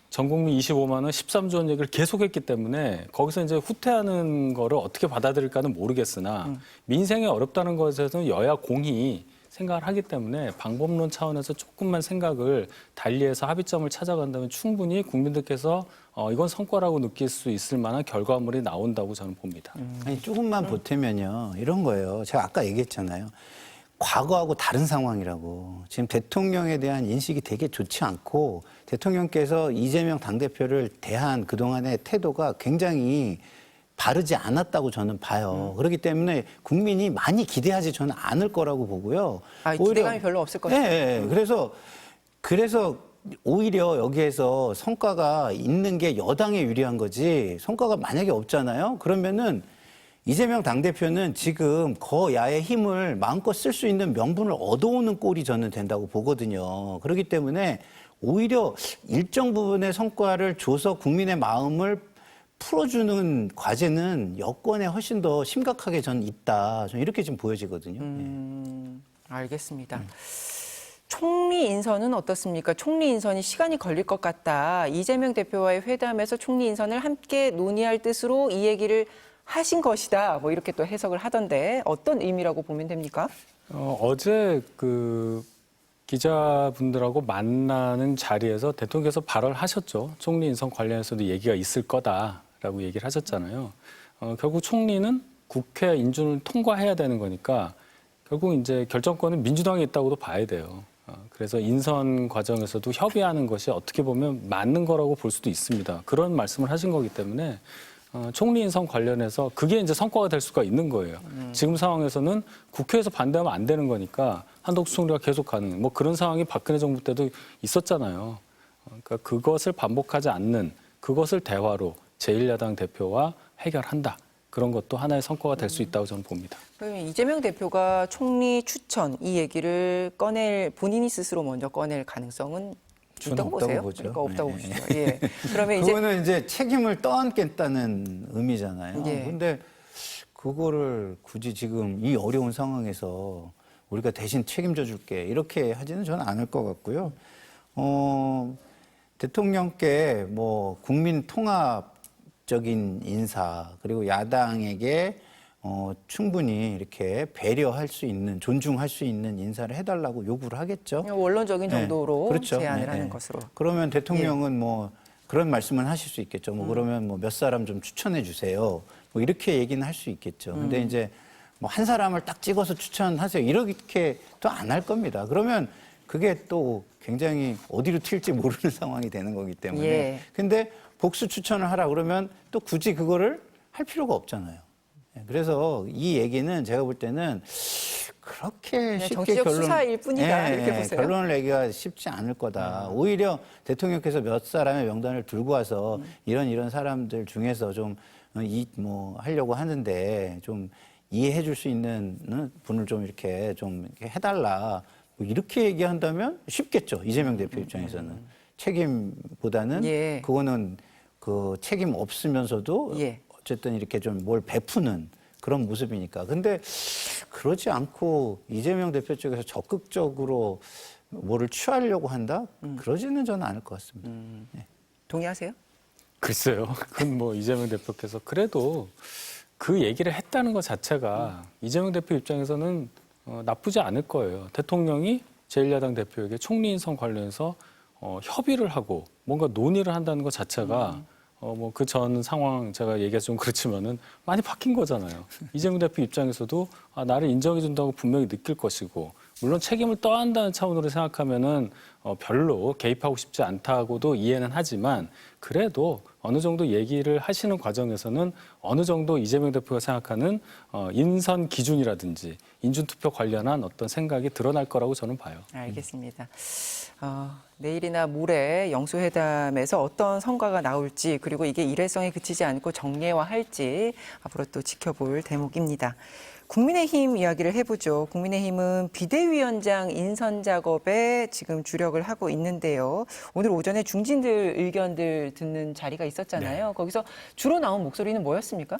전 국민 25만 원, 13조 원 얘기를 계속했기 때문에 거기서 이제 후퇴하는 거를 어떻게 받아들일까는 모르겠으나 민생이 어렵다는 것에서는 여야 공히 생각을 하기 때문에 방법론 차원에서 조금만 생각을 달리해서 합의점을 찾아간다면 충분히 국민들께서 이건 성과라고 느낄 수 있을 만한 결과물이 나온다고 저는 봅니다. 아니, 조금만 보태면요. 이런 거예요. 제가 아까 얘기했잖아요. 과거하고 다른 상황이라고. 지금 대통령에 대한 인식이 되게 좋지 않고 대통령께서 이재명 당대표를 대한 그동안의 태도가 굉장히 바르지 않았다고 저는 봐요. 그렇기 때문에 국민이 많이 기대하지 저는 않을 거라고 보고요. 기대감이 별로 없을 것이다. 네, 그래서 오히려 여기에서 성과가 있는 게 여당에 유리한 거지 성과가 만약에 없잖아요. 그러면은 이재명 당대표는 지금 거야의 힘을 마음껏 쓸 수 있는 명분을 얻어오는 꼴이 저는 된다고 보거든요. 그렇기 때문에 오히려 일정 부분의 성과를 줘서 국민의 마음을 풀어주는 과제는 여권에 훨씬 더 심각하게 저는 있다. 저는 이렇게 좀 보여지거든요. 알겠습니다. 총리 인선은 어떻습니까? 총리 인선이 시간이 걸릴 것 같다. 이재명 대표와의 회담에서 총리 인선을 함께 논의할 뜻으로 이 얘기를 하신 것이다. 뭐 이렇게 또 해석을 하던데 어떤 의미라고 보면 됩니까? 어제 기자분들하고 만나는 자리에서 대통령께서 발언을 하셨죠. 총리 인선 관련해서도 얘기가 있을 거다라고 얘기를 하셨잖아요. 결국 총리는 국회 인준을 통과해야 되는 거니까 결국 이제 결정권은 민주당에 있다고도 봐야 돼요. 그래서 인선 과정에서도 협의하는 것이 어떻게 보면 맞는 거라고 볼 수도 있습니다. 그런 말씀을 하신 거기 때문에 총리 인선 관련해서 그게 이제 성과가 될 수가 있는 거예요. 지금 상황에서는 국회에서 반대하면 안 되는 거니까 한덕수 총리가 계속 가는 뭐 그런 상황이 박근혜 정부 때도 있었잖아요. 그러니까 그것을 반복하지 않는 그것을 대화로 제1야당 대표와 해결한다. 그런 것도 하나의 성과가 될 수 있다고 저는 봅니다. 이재명 대표가 총리 추천 이 얘기를 본인이 스스로 먼저 꺼낼 가능성은 저는 있다고 없다고 보세요? 보죠. 그러니까 없다고 네. 보시죠. 예. 그러면 이제 그거는 이제 책임을 떠안겠다는 의미잖아요. 예. 근데 그거를 굳이 지금 이 어려운 상황에서 우리가 대신 책임져 줄게 이렇게 하지는 저는 않을 것 같고요. 대통령께 뭐 국민 통합적인 인사 그리고 야당에게 충분히 이렇게 배려할 수 있는 존중할 수 있는 인사를 해달라고 요구를 하겠죠. 원론적인 네, 정도로 그렇죠. 제안을 네, 하는 네. 것으로. 그러면 대통령은 뭐 그런 말씀을 하실 수 있겠죠. 뭐 그러면 뭐 몇 사람 좀 추천해 주세요. 뭐 이렇게 얘기는 할 수 있겠죠. 근데 이제 뭐 한 사람을 딱 찍어서 추천하세요. 이렇게 또 안 할 겁니다. 그러면 그게 또 굉장히 어디로 튈지 모르는 상황이 되는 거기 때문에. 예. 근데 복수 추천을 하라 그러면 또 굳이 그거를 할 필요가 없잖아요. 그래서 이 얘기는 제가 볼 때는 그렇게 쉽게 정치적 수사일 뿐이다, 이렇게 보세요? 결론을 내기가 쉽지 않을 거다. 오히려 대통령께서 몇 사람의 명단을 들고 와서 이런 사람들 중에서 좀 하려고 하는데 좀 이해해 줄 수 있는 분을 좀 이렇게 해달라. 뭐 이렇게 얘기한다면 쉽겠죠. 이재명 대표 입장에서는. 책임보다는 예. 그거는 그 책임 없으면서도 예. 어쨌든 이렇게 좀 뭘 베푸는 그런 모습이니까. 근데 그러지 않고 이재명 대표 쪽에서 적극적으로 뭐를 취하려고 한다? 그러지는 저는 않을 것 같습니다. 네. 동의하세요? 글쎄요. 그건 뭐 이재명 대표께서 그래도 그 얘기를 했다는 것 자체가 이재명 대표 입장에서는 나쁘지 않을 거예요. 대통령이 제1야당 대표에게 총리 인선 관련해서 협의를 하고 뭔가 논의를 한다는 것 자체가 뭐 그 전 상황 제가 얘기해서 좀 그렇지만은 많이 바뀐 거잖아요. 이재명 대표 입장에서도 나를 인정해 준다고 분명히 느낄 것이고 물론 책임을 떠안다는 차원으로 생각하면은 별로 개입하고 싶지 않다고도 이해는 하지만 그래도 어느 정도 얘기를 하시는 과정에서는 어느 정도 이재명 대표가 생각하는 인선 기준이라든지 인준투표 관련한 어떤 생각이 드러날 거라고 저는 봐요. 알겠습니다. 내일이나 모레 영수회담에서 어떤 성과가 나올지 그리고 이게 일회성에 그치지 않고 정례화할지 앞으로 또 지켜볼 대목입니다. 국민의힘 이야기를 해보죠. 국민의힘은 비대위원장 인선 작업에 지금 주력을 하고 있는데요. 오늘 오전에 중진들 의견들 듣는 자리가 있었잖아요. 네. 거기서 주로 나온 목소리는 뭐였습니까?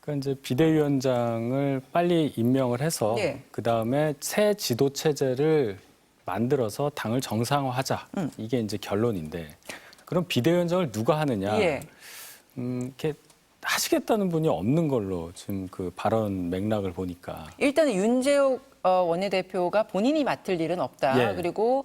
그러니까 이제 비대위원장을 빨리 임명을 해서 예. 그 다음에 새 지도 체제를 만들어서 당을 정상화하자. 이게 이제 결론인데 그럼 비대위원장을 누가 하느냐? 예. 이렇게 하시겠다는 분이 없는 걸로 지금 그 발언 맥락을 보니까. 일단은 윤재욱 원내대표가 본인이 맡을 일은 없다. 예. 그리고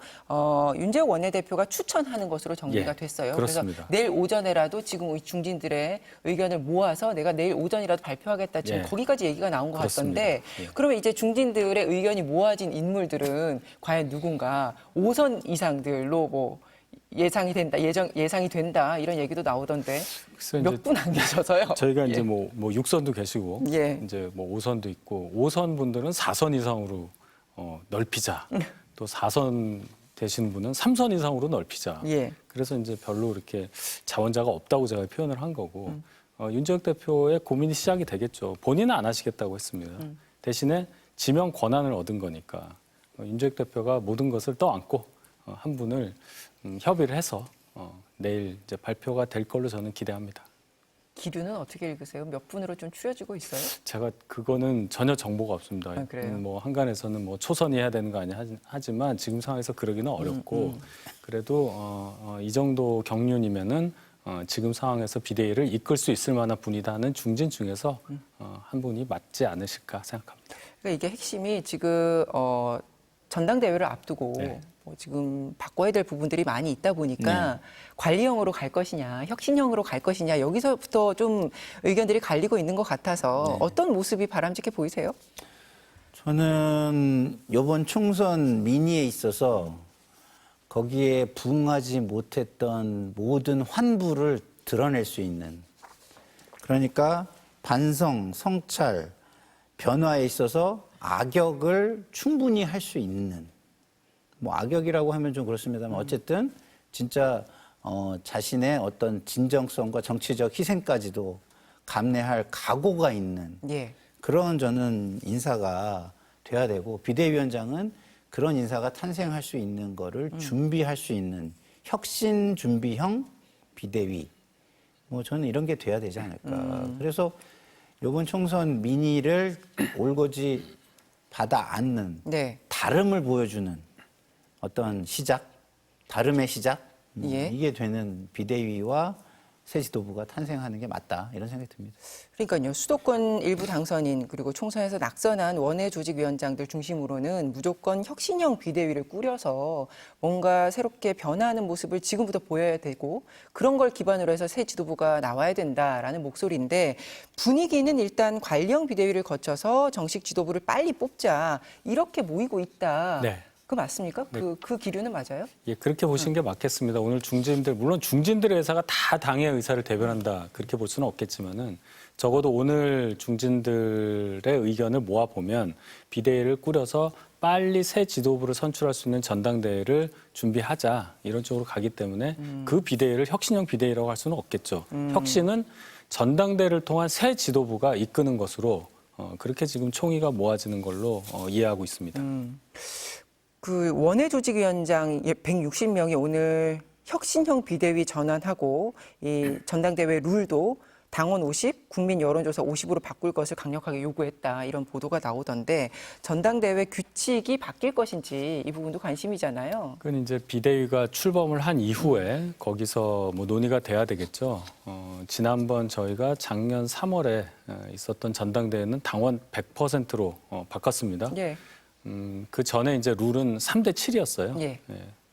윤재욱 원내대표가 추천하는 것으로 정리가 예, 됐어요. 그렇습니다. 그래서 내일 오전에라도 지금 이 중진들의 의견을 모아서 내가 내일 오전이라도 발표하겠다. 지금 예. 거기까지 얘기가 나온 것 그렇습니다. 같던데 예. 그러면 이제 중진들의 의견이 모아진 인물들은 과연 누군가 5선 이상들로 뭐 예상이 된다 이런 얘기도 나오던데 글쎄 몇 이제 분 안 계셔서요. 저희가 이제 예. 뭐 6선도 계시고 예. 이제 뭐 5선도 있고 5선 분들은 4선 이상으로 넓히자. 또 4선 되신 분은 3선 이상으로 넓히자. 예. 그래서 이제 별로 이렇게 자원자가 없다고 제가 표현을 한 거고 윤재욱 대표의 고민이 시작이 되겠죠. 본인은 안 하시겠다고 했습니다. 대신에 지명 권한을 얻은 거니까 윤재욱 대표가 모든 것을 떠안고 한 분을 협의를 해서 내일 이제 발표가 될 걸로 저는 기대합니다. 기류는 어떻게 읽으세요? 몇 분으로 좀 추려지고 있어요? 제가 그거는 전혀 정보가 없습니다. 아, 그래요? 뭐 한간에서는 뭐 초선이 해야 되는 거 아니야 하지만 지금 상황에서 그러기는 어렵고 그래도 이 정도 경륜이면은 지금 상황에서 비대위를 이끌 수 있을 만한 분이다 하는 중진 중에서 한 분이 맞지 않으실까 생각합니다. 그러니까 이게 핵심이 지금 전당대회를 앞두고 네. 뭐 지금 바꿔야 될 부분들이 많이 있다 보니까 관리형으로 갈 것이냐, 혁신형으로 갈 것이냐 여기서부터 좀 의견들이 갈리고 있는 것 같아서 어떤 모습이 바람직해 보이세요? 저는 이번 총선 민의에 있어서 거기에 부응하지 못했던 모든 환부를 드러낼 수 있는, 그러니까 반성, 성찰, 변화에 있어서 악역을 충분히 할 수 있는, 뭐 악역이라고 하면 좀 그렇습니다만 어쨌든 진짜 자신의 어떤 진정성과 정치적 희생까지도 감내할 각오가 있는 예. 그런 저는 인사가 돼야 되고, 비대위원장은 그런 인사가 탄생할 수 있는 거를 준비할 수 있는 혁신 준비형 비대위, 뭐 저는 이런 게 돼야 되지 않을까. 그래서 이번 총선 민의를 올고지 받아 안는 네. 다름을 보여주는 어떤 시작, 다름의 시작, 예. 이게 되는 비대위와 새 지도부가 탄생하는 게 맞다, 이런 생각이 듭니다. 그러니까요. 수도권 일부 당선인 그리고 총선에서 낙선한 원외 조직위원장들 중심으로는 무조건 혁신형 비대위를 꾸려서 뭔가 새롭게 변화하는 모습을 지금부터 보여야 되고 그런 걸 기반으로 해서 새 지도부가 나와야 된다라는 목소리인데 분위기는 일단 관리형 비대위를 거쳐서 정식 지도부를 빨리 뽑자 이렇게 모이고 있다. 네. 그 맞습니까? 네. 그 기류는 맞아요? 예, 그렇게 보시는 게 맞겠습니다. 오늘 중진들, 물론 중진들의 의사가 다 당의 의사를 대변한다, 그렇게 볼 수는 없겠지만은 적어도 오늘 중진들의 의견을 모아보면 비대위를 꾸려서 빨리 새 지도부를 선출할 수 있는 전당대회를 준비하자, 이런 쪽으로 가기 때문에 그 비대위를 혁신형 비대위라고 할 수는 없겠죠. 혁신은 전당대회를 통한 새 지도부가 이끄는 것으로 그렇게 지금 총의가 모아지는 걸로 이해하고 있습니다. 그 원외 조직위원장 160명이 오늘 혁신형 비대위 전환하고 이 전당대회 룰도 당원 50, 국민 여론조사 50으로 바꿀 것을 강력하게 요구했다. 이런 보도가 나오던데 전당대회 규칙이 바뀔 것인지 이 부분도 관심이잖아요. 그건 이제 비대위가 출범을 한 이후에 거기서 뭐 논의가 돼야 되겠죠. 지난번 저희가 작년 3월에 있었던 전당대회는 당원 100%로 바꿨습니다. 예. 그 전에 이제 룰은 3대 7이었어요. 예.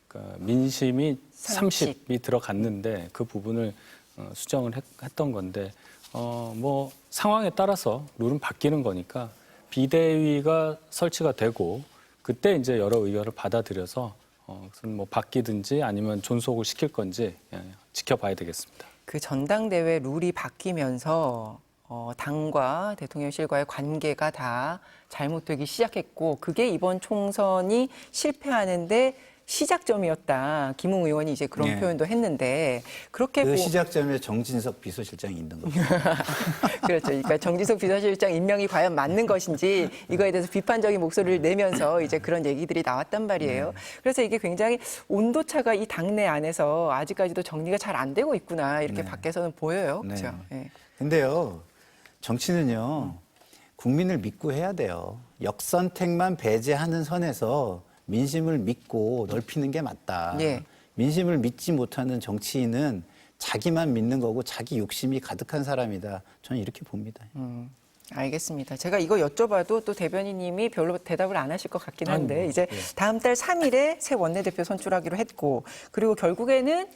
그러니까 민심이 30. 30이 들어갔는데 그 부분을 수정을 했던 건데 뭐 상황에 따라서 룰은 바뀌는 거니까 비대위가 설치가 되고 그때 이제 여러 의견을 받아들여서 그것은 뭐 바뀌든지 아니면 존속을 시킬 건지 지켜봐야 되겠습니다. 그 전당대회 룰이 바뀌면서 당과 대통령실과의 관계가 다 잘못되기 시작했고 그게 이번 총선이 실패하는데 시작점이었다. 김웅 의원이 이제 그런 네. 표현도 했는데 그렇게 그 시작점에 정진석 비서실장이 있는 거죠. 그렇죠. 그러니까 정진석 비서실장 임명이 과연 맞는 것인지 이거에 대해서 비판적인 목소리를 내면서 이제 그런 얘기들이 나왔단 말이에요. 그래서 이게 굉장히 온도차가 이 당내 안에서 아직까지도 정리가 잘 안 되고 있구나 이렇게 밖에서는 보여요. 네. 그렇죠. 네. 근데요, 정치는요, 국민을 믿고 해야 돼요. 역선택만 배제하는 선에서 민심을 믿고 넓히는 게 맞다. 예. 민심을 믿지 못하는 정치인은 자기만 믿는 거고 자기 욕심이 가득한 사람이다. 저는 이렇게 봅니다. 알겠습니다. 제가 이거 여쭤봐도 또 대변인님이 별로 대답을 안 하실 것 같긴 한데 아니, 뭐, 이제 다음 달 3일에 새 원내대표 선출하기로 했고 그리고 결국에는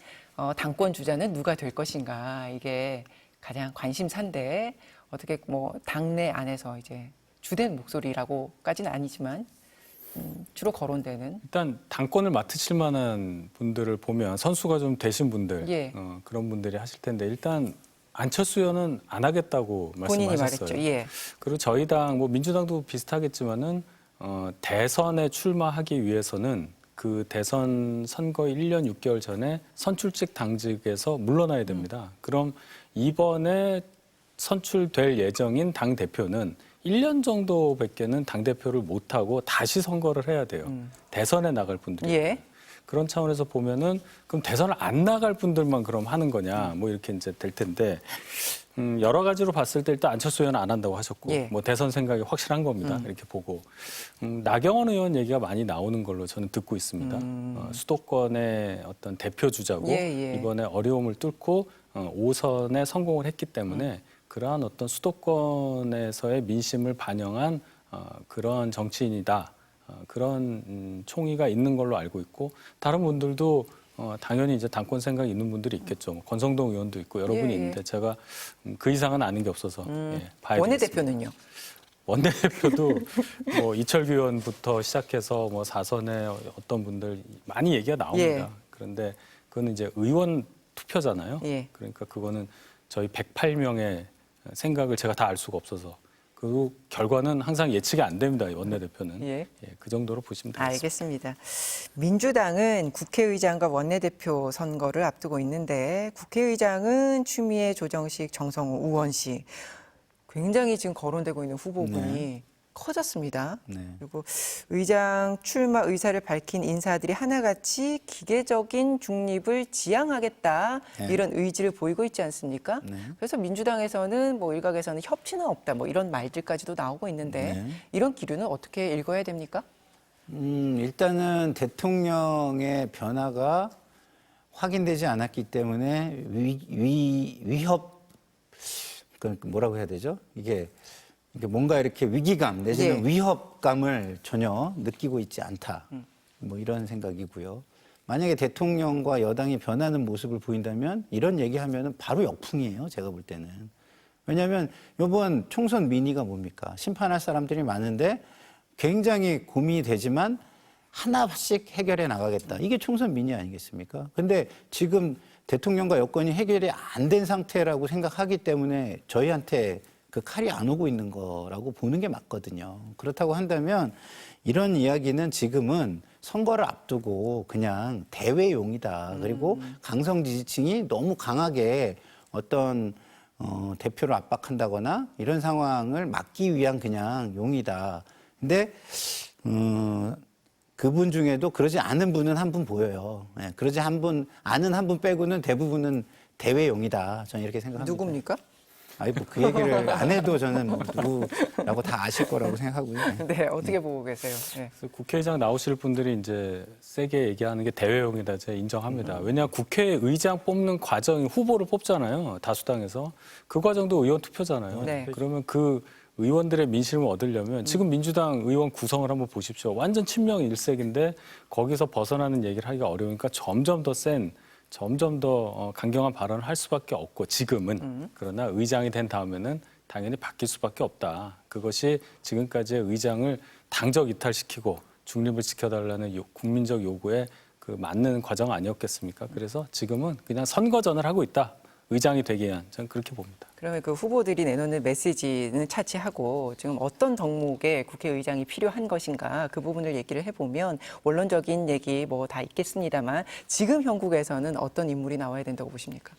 당권 주자는 누가 될 것인가 이게 가장 관심사인데 어떻게 뭐 당내 안에서 이제 주된 목소리라고까지는 아니지만 주로 거론되는 일단 당권을 맡으실 만한 분들을 보면 선수가 좀 되신 분들 예. 그런 분들이 하실 텐데 일단 안철수 의원은 안 하겠다고 본인이 말씀하셨어요. 말했죠. 예. 그리고 저희 당, 뭐 민주당도 비슷하겠지만은 대선에 출마하기 위해서는 그 대선 선거 1년 6개월 전에 선출직 당직에서 물러나야 됩니다. 그럼 이번에 선출될 예정인 당 대표는 1년 정도밖에는 당 대표를 못 하고 다시 선거를 해야 돼요. 대선에 나갈 분들이. 예. 그런 차원에서 보면은 그럼 대선을 안 나갈 분들만 그럼 하는 거냐 뭐 이렇게 이제 될 텐데 여러 가지로 봤을 때 일단 안철수 의원은 안 한다고 하셨고 예. 뭐 대선 생각이 확실한 겁니다. 이렇게 보고 나경원 의원 얘기가 많이 나오는 걸로 저는 듣고 있습니다. 수도권의 어떤 대표 주자고 예, 예. 이번에 어려움을 뚫고 5선에 성공을 했기 때문에 그러한 어떤 수도권에서의 민심을 반영한 그런 정치인이다. 그런 총의가 있는 걸로 알고 있고 다른 분들도 당연히 이제 당권 생각이 있는 분들이 있겠죠. 뭐 권성동 의원도 있고 여러 분이 예. 있는데 제가 그 이상은 아는 게 없어서 봐야 되겠습니다. 원내대표는요? 원내대표도 뭐 이철규 의원부터 시작해서 뭐 사선에 어떤 분들 많이 얘기가 나옵니다. 예. 그런데 그거는 이제 의원 투표잖아요. 예. 그러니까 그거는 저희 108명의 생각을 제가 다 알 수가 없어서 그 결과는 항상 예측이 안 됩니다. 원내대표는. 예. 그 정도로 보시면 되겠습니다. 알겠습니다. 민주당은 국회의장과 원내대표 선거를 앞두고 있는데 국회의장은 추미애, 조정식, 정성호, 우원식 굉장히 지금 거론되고 있는 후보군이 커졌습니다. 네. 그리고 의장 출마 의사를 밝힌 인사들이 하나같이 기계적인 중립을 지향하겠다 네. 이런 의지를 보이고 있지 않습니까? 네. 그래서 민주당에서는 뭐 일각에서는 협치는 없다 뭐 이런 말들까지도 나오고 있는데 네. 이런 기류는 어떻게 읽어야 됩니까? 일단은 대통령의 변화가 확인되지 않았기 때문에 위협, 그 뭐라고 해야 되죠? 이게 뭔가 이렇게 위기감 내지는 예. 위협감을 전혀 느끼고 있지 않다. 뭐 이런 생각이고요. 만약에 대통령과 여당이 변하는 모습을 보인다면 이런 얘기하면은 바로 역풍이에요. 제가 볼 때는. 왜냐하면 이번 총선 민의가 뭡니까? 심판할 사람들이 많은데 굉장히 고민이 되지만 하나씩 해결해 나가겠다. 이게 총선 민의 아니겠습니까? 근데 지금 대통령과 여권이 해결이 안 된 상태라고 생각하기 때문에 저희한테 그 칼이 안 오고 있는 거라고 보는 게 맞거든요. 그렇다고 한다면 이런 이야기는 지금은 선거를 앞두고 그냥 대외용이다. 그리고 강성 지지층이 너무 강하게 어떤 대표를 압박한다거나 이런 상황을 막기 위한 그냥 용이다. 근데 그분 중에도 그러지 않은 분은 한 분 보여요. 예, 그러지 아는 한 분 빼고는 대부분은 대외용이다. 저는 이렇게 생각합니다. 누굽니까? 아니 뭐 그 얘기를 안 해도 저는 뭐 누구라고 다 아실 거라고 생각하고요. 네, 어떻게 보고 계세요? 네. 그래서 국회의장 나오실 분들이 이제 세게 얘기하는 게 대외용이다. 제가 인정합니다. 왜냐 국회의장 뽑는 과정이 후보를 뽑잖아요. 다수당에서 그 과정도 의원 투표잖아요. 네. 그러면 그 의원들의 민심을 얻으려면 지금 민주당 의원 구성을 한번 보십시오. 완전 친명일색인데 거기서 벗어나는 얘기를 하기가 어려우니까 점점 더 강경한 발언을 할 수밖에 없고 지금은 그러나 의장이 된 다음에는 당연히 바뀔 수밖에 없다. 그것이 지금까지의 의장을 당적 이탈시키고 중립을 지켜달라는 국민적 요구에 그 맞는 과정 아니었겠습니까? 그래서 지금은 그냥 선거전을 하고 있다. 의장이 되기 위한 저는 그렇게 봅니다. 그러면 그 후보들이 내놓는 메시지는 차치하고 지금 어떤 덕목의 국회의장이 필요한 것인가 그 부분을 얘기를 해보면 원론적인 얘기 뭐 다 있겠습니다만 지금 형국에서는 어떤 인물이 나와야 된다고 보십니까?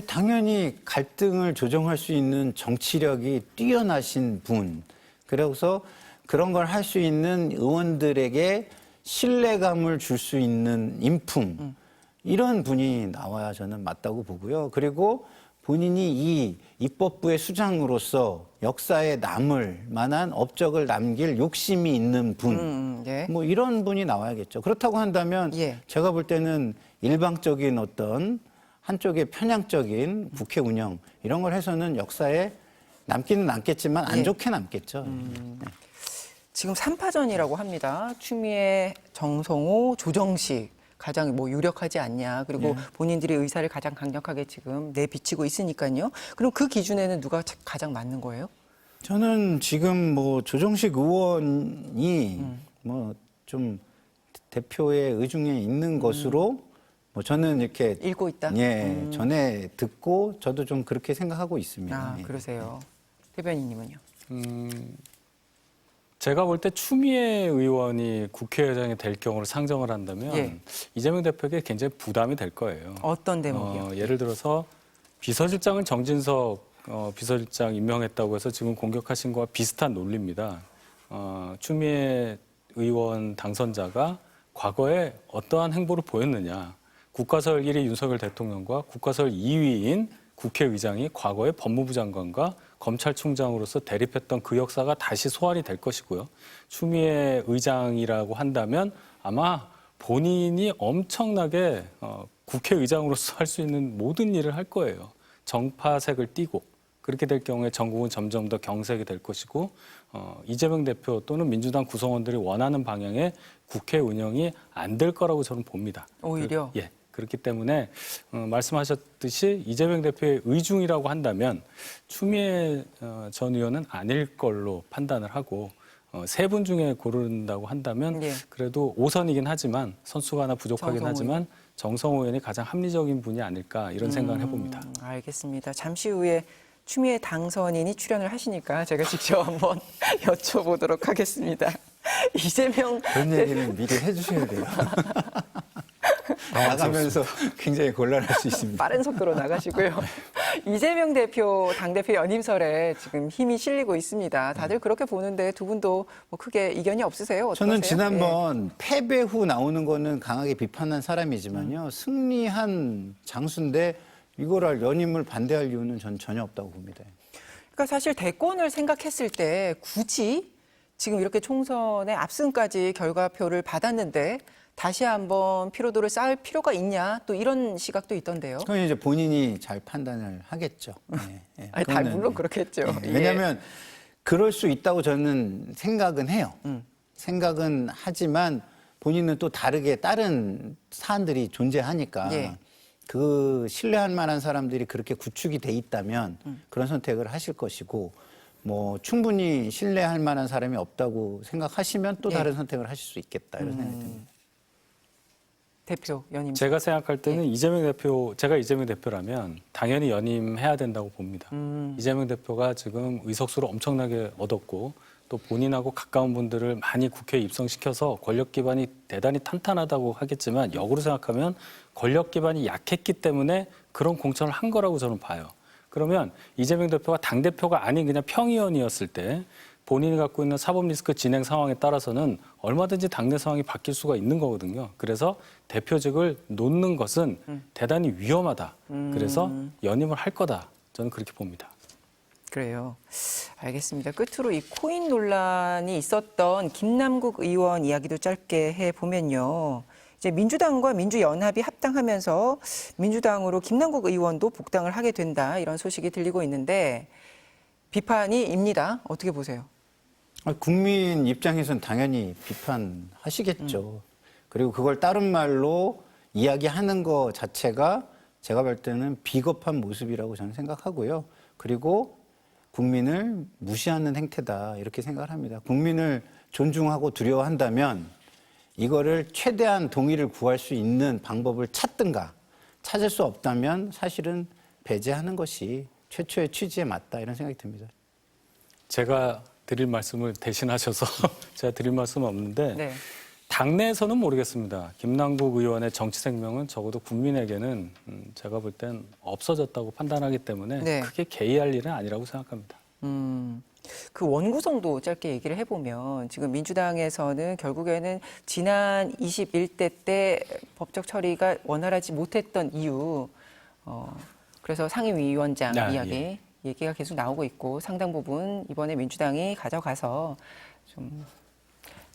당연히 갈등을 조정할 수 있는 정치력이 뛰어나신 분. 그래서 그런 걸 할 수 있는 의원들에게 신뢰감을 줄 수 있는 인품. 이런 분이 나와야 저는 맞다고 보고요. 그리고 본인이 이 입법부의 수장으로서 역사에 남을 만한 업적을 남길 욕심이 있는 분. 예. 뭐 이런 분이 나와야겠죠. 그렇다고 한다면 예. 제가 볼 때는 일방적인 어떤 한쪽의 편향적인 국회 운영 이런 걸 해서는 역사에 남기는 남겠지만 안 예. 좋게 남겠죠. 지금 3파전이라고 합니다. 추미애, 정성호, 조정식. 가장 뭐 유력하지 않냐. 그리고 본인들의 의사를 가장 강력하게 지금 내비치고 있으니까요. 그럼 그 기준에는 누가 가장 맞는 거예요? 저는 지금 뭐 조정식 의원이 뭐 좀 대표의 의중에 있는 것으로 뭐 저는 이렇게 읽고 있다? 예, 전에 듣고 저도 좀 그렇게 생각하고 있습니다. 아, 예. 그러세요. 대변인님은요? 제가 볼 때 추미애 의원이 국회의장이 될 경우를 상정을 한다면 예. 이재명 대표에게 굉장히 부담이 될 거예요. 어떤 대목이요? 예를 들어서 비서실장을 정진석 비서실장 임명했다고 해서 지금 공격하신 거와 비슷한 논리입니다. 추미애 의원 당선자가 과거에 어떠한 행보를 보였느냐. 국가설 1위 윤석열 대통령과 국가설 2위인 국회의장이 과거에 법무부 장관과 검찰총장으로서 대립했던 그 역사가 다시 소환이 될 것이고요. 추미애 의장이라고 한다면 아마 본인이 엄청나게 국회의장으로서 할 수 있는 모든 일을 할 거예요. 정파색을 띠고 그렇게 될 경우에 전국은 점점 더 경색이 될 것이고 이재명 대표 또는 민주당 구성원들이 원하는 방향의 국회 운영이 안 될 거라고 저는 봅니다. 오히려? 예. 그렇기 때문에 말씀하셨듯이 이재명 대표의 의중이라고 한다면 추미애 전 의원은 아닐 걸로 판단을 하고 세 분 중에 고른다고 한다면 예. 그래도 5선이긴 하지만 선수가 하나 부족하긴 정성호 하지만 정성호 의원이 가장 합리적인 분이 아닐까 이런 생각을 해봅니다. 알겠습니다. 잠시 후에 추미애 당선인이 출연을 하시니까 제가 직접 한번 여쭤보도록 하겠습니다. 이재명 그런 얘기는 미리 해주셔야 돼요. 나가면서 굉장히 곤란할 수 있습니다. 빠른 속도로 나가시고요. 이재명 대표 당대표 연임설에 지금 힘이 실리고 있습니다. 다들 그렇게 보는데 두 분도 뭐 크게 이견이 없으세요? 어떠세요? 저는 지난번 패배 후 나오는 거는 강하게 비판한 사람이지만요. 승리한 장수인데 이거를 연임을 반대할 이유는 전 전혀 없다고 봅니다. 그러니까 사실 대권을 생각했을 때 굳이 지금 이렇게 총선의 압승까지 결과표를 받았는데 다시 한번 피로도를 쌓을 필요가 있냐 또 이런 시각도 있던데요. 그건 이제 본인이 잘 판단을 하겠죠. 네, 네. 아니, 다 물론 그렇겠죠. 네, 예. 왜냐하면 그럴 수 있다고 저는 생각은 해요. 생각은 하지만 본인은 또 다르게 다른 사안들이 존재하니까 예. 그 신뢰할 만한 사람들이 그렇게 구축이 돼 있다면 그런 선택을 하실 것이고 뭐 충분히 신뢰할 만한 사람이 없다고 생각하시면 또 예. 다른 선택을 하실 수 있겠다 이런 생각이 듭니다. 대표 연임. 제가 생각할 때는 이재명 대표, 제가 이재명 대표라면 당연히 연임해야 된다고 봅니다. 이재명 대표가 지금 의석수를 엄청나게 얻었고 또 본인하고 가까운 분들을 많이 국회에 입성시켜서 권력 기반이 대단히 탄탄하다고 하겠지만 역으로 생각하면 권력 기반이 약했기 때문에 그런 공천을 한 거라고 저는 봐요. 그러면 이재명 대표가 당대표가 아닌 그냥 평의원이었을 때 본인이 갖고 있는 사법 리스크 진행 상황에 따라서는 얼마든지 당내 상황이 바뀔 수가 있는 거거든요. 그래서 대표직을 놓는 것은 대단히 위험하다. 그래서 연임을 할 거다. 저는 그렇게 봅니다. 그래요. 알겠습니다. 끝으로 이 코인 논란이 있었던 김남국 의원 이야기도 짧게 해보면요. 이제 민주당과 민주연합이 합당하면서 민주당으로 김남국 의원도 복당을 하게 된다. 이런 소식이 들리고 있는데 비판이입니다. 어떻게 보세요? 국민 입장에서는 당연히 비판하시겠죠. 그리고 그걸 다른 말로 이야기하는 것 자체가 제가 볼 때는 비겁한 모습이라고 저는 생각하고요. 그리고 국민을 무시하는 행태다 이렇게 생각을 합니다. 국민을 존중하고 두려워한다면 이거를 최대한 동의를 구할 수 있는 방법을 찾든가 찾을 수 없다면 사실은 배제하는 것이 최초의 취지에 맞다 이런 생각이 듭니다. 제가 드릴 말씀을 대신하셔서 제가 드릴 말씀은 없는데 네. 당내에서는 모르겠습니다. 김남국 의원의 정치 생명은 적어도 국민에게는 제가 볼 땐 없어졌다고 판단하기 때문에 네. 크게 개의할 일은 아니라고 생각합니다. 그 원구성도 짧게 얘기를 해보면 지금 민주당에서는 결국에는 지난 21대 때 법적 처리가 원활하지 못했던 이유 그래서 상임위원장 이야기 얘기가 계속 나오고 있고 상당 부분 이번에 민주당이 가져가서 좀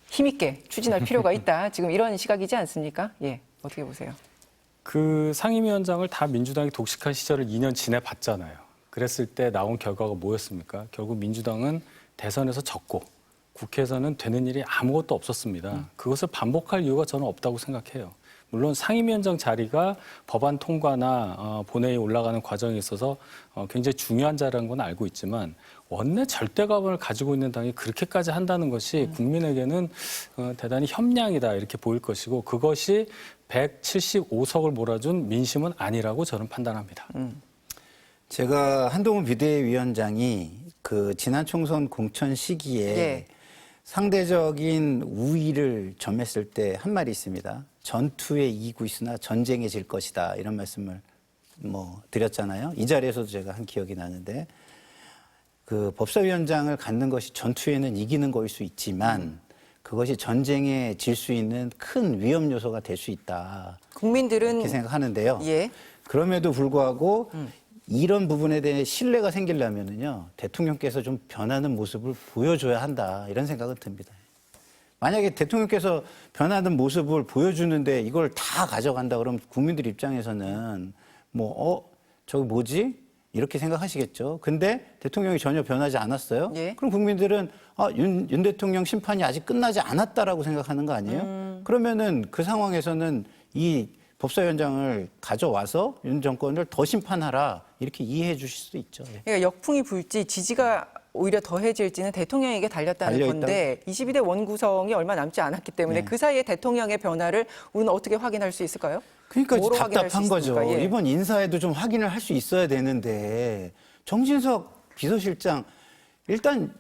힘있게 추진할 필요가 있다. 지금 이런 시각이지 않습니까? 예, 어떻게 보세요? 그 상임위원장을 다 민주당이 독식한 시절을 2년 지내봤잖아요. 그랬을 때 나온 결과가 뭐였습니까? 결국 민주당은 대선에서 졌고 국회에서는 되는 일이 아무것도 없었습니다. 그것을 반복할 이유가 저는 없다고 생각해요. 물론 상임위원장 자리가 법안 통과나 본회의에 올라가는 과정에 있어서 굉장히 중요한 자리라는 건 알고 있지만 원내 절대감을 가지고 있는 당이 그렇게까지 한다는 것이 국민에게는 대단히 협량이다 이렇게 보일 것이고 그것이 175석을 몰아준 민심은 아니라고 저는 판단합니다. 제가 한동훈 비대위원장이 그 지난 총선 공천 시기에 예. 상대적인 우위를 점했을 때 한 말이 있습니다. 전투에 이기고 있으나 전쟁에 질 것이다 이런 말씀을 드렸잖아요. 이 자리에서도 제가 한 기억이 나는데 그 법사위원장을 갖는 것이 전투에는 이기는 거일 수 있지만 그것이 전쟁에 질 수 있는 큰 위험 요소가 될 수 있다. 국민들은 이렇게 생각하는데요. 예. 그럼에도 불구하고 이런 부분에 대해 신뢰가 생기려면은요 대통령께서 좀 변하는 모습을 보여줘야 한다 이런 생각은 듭니다. 만약에 대통령께서 변하는 모습을 보여주는데 이걸 다 가져간다 그러면 국민들 입장에서는 저기 뭐지? 이렇게 생각하시겠죠. 근데 대통령이 전혀 변하지 않았어요. 예. 그럼 국민들은 윤 대통령 심판이 아직 끝나지 않았다라고 생각하는 거 아니에요? 그러면은 그 상황에서는 이 법사위원장을 가져와서 윤 정권을 더 심판하라 이렇게 이해해 주실 수도 있죠. 예. 그러니까 역풍이 불지 지지가 오히려 더해질지는 대통령에게 달렸다는 달려있다고? 건데 22대 원구성이 얼마 남지 않았기 때문에 네. 그 사이에 대통령의 변화를 우리는 어떻게 확인할 수 있을까요? 그러니까 뭐로 확인할 수 답답한 거죠. 있습니까? 예. 이번 인사에도 좀 확인을 할 수 있어야 되는데 정진석 비서실장 일단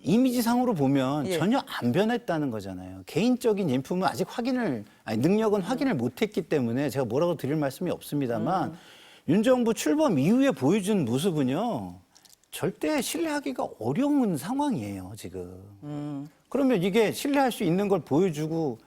이미지상으로 보면 예. 전혀 안 변했다는 거잖아요. 개인적인 인품은 아직 능력은 확인을 못했기 때문에 제가 뭐라고 드릴 말씀이 없습니다만 윤 정부 출범 이후에 보여준 모습은요. 절대 신뢰하기가 어려운 상황이에요, 지금. 그러면 이게 신뢰할 수 있는 걸 보여주고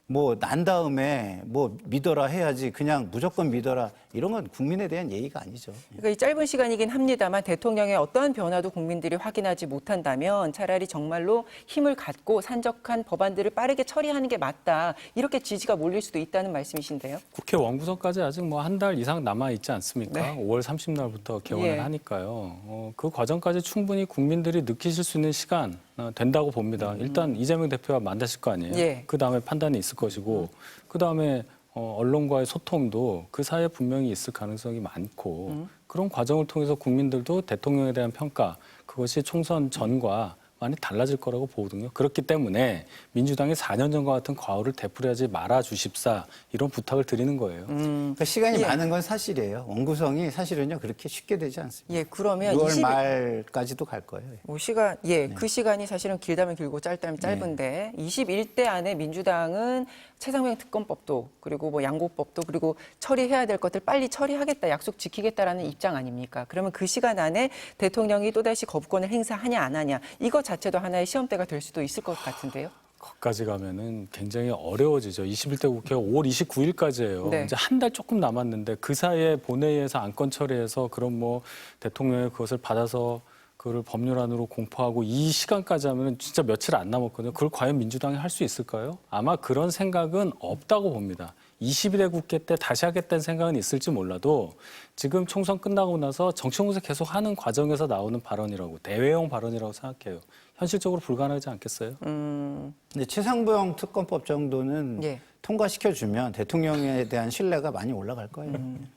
뭐 난 다음에 뭐 믿어라 해야지 그냥 무조건 믿어라 이런 건 국민에 대한 예의가 아니죠. 그러니까 이 짧은 시간이긴 합니다만 대통령의 어떠한 변화도 국민들이 확인하지 못한다면 차라리 정말로 힘을 갖고 산적한 법안들을 빠르게 처리하는 게 맞다. 이렇게 지지가 몰릴 수도 있다는 말씀이신데요. 국회 원구성까지 아직 뭐 한 달 이상 남아 있지 않습니까? 네. 5월 30날부터 개원을 예. 하니까요. 그 과정까지 충분히 국민들이 느끼실 수 있는 시간 된다고 봅니다. 일단 이재명 대표와 만나실 거 아니에요. 예. 그 다음에 판단이 있을 것이고, 그 다음에 언론과의 소통도 그 사이에 분명히 있을 가능성이 많고, 그런 과정을 통해서 국민들도 대통령에 대한 평가, 그것이 총선 전과 많이 달라질 거라고 보거든요. 그렇기 때문에 민주당이 4년 전과 같은 과오를 되풀이하지 말아 주십사 이런 부탁을 드리는 거예요. 그러니까 시간이 예. 많은 건 사실이에요. 원구성이 사실은요 그렇게 쉽게 되지 않습니다. 예, 그러면 6월 말까지도 갈 거예요. 뭐 시간, 그 시간이 사실은 길다면 길고 짧다면 짧은데 21대 안에 민주당은 최상병 특검법도 그리고 뭐 양곡법도 그리고 처리해야 될 것들 빨리 처리하겠다, 약속 지키겠다라는 입장 아닙니까? 그러면 그 시간 안에 대통령이 또다시 거부권을 행사하냐 안 하냐 이것 자체도 하나의 시험대가 될 수도 있을 것 같은데요. 거기까지 가면은 굉장히 어려워지죠. 21대 국회가 5월 29일까지예요. 네. 이제 한 달 조금 남았는데 그 사이에 본회의에서 안건 처리해서 그럼 뭐 대통령이 그것을 받아서 그걸 법률안으로 공포하고 이 시간까지 하면 진짜 며칠 안 남았거든요. 그걸 과연 민주당이 할 수 있을까요? 아마 그런 생각은 없다고 봅니다. 22대 국회 때 다시 하겠다는 생각은 있을지 몰라도 지금 총선 끝나고 나서 정치공세 계속 하는 과정에서 나오는 발언이라고 대외용 발언이라고 생각해요. 현실적으로 불가능하지 않겠어요? 근데 최상병 특검법 정도는 예. 통과시켜주면 대통령에 대한 신뢰가 많이 올라갈 거예요.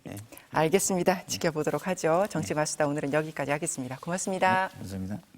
예. 알겠습니다. 지켜보도록 하죠. 정치마스다 오늘은 여기까지 하겠습니다. 고맙습니다. 감사합니다.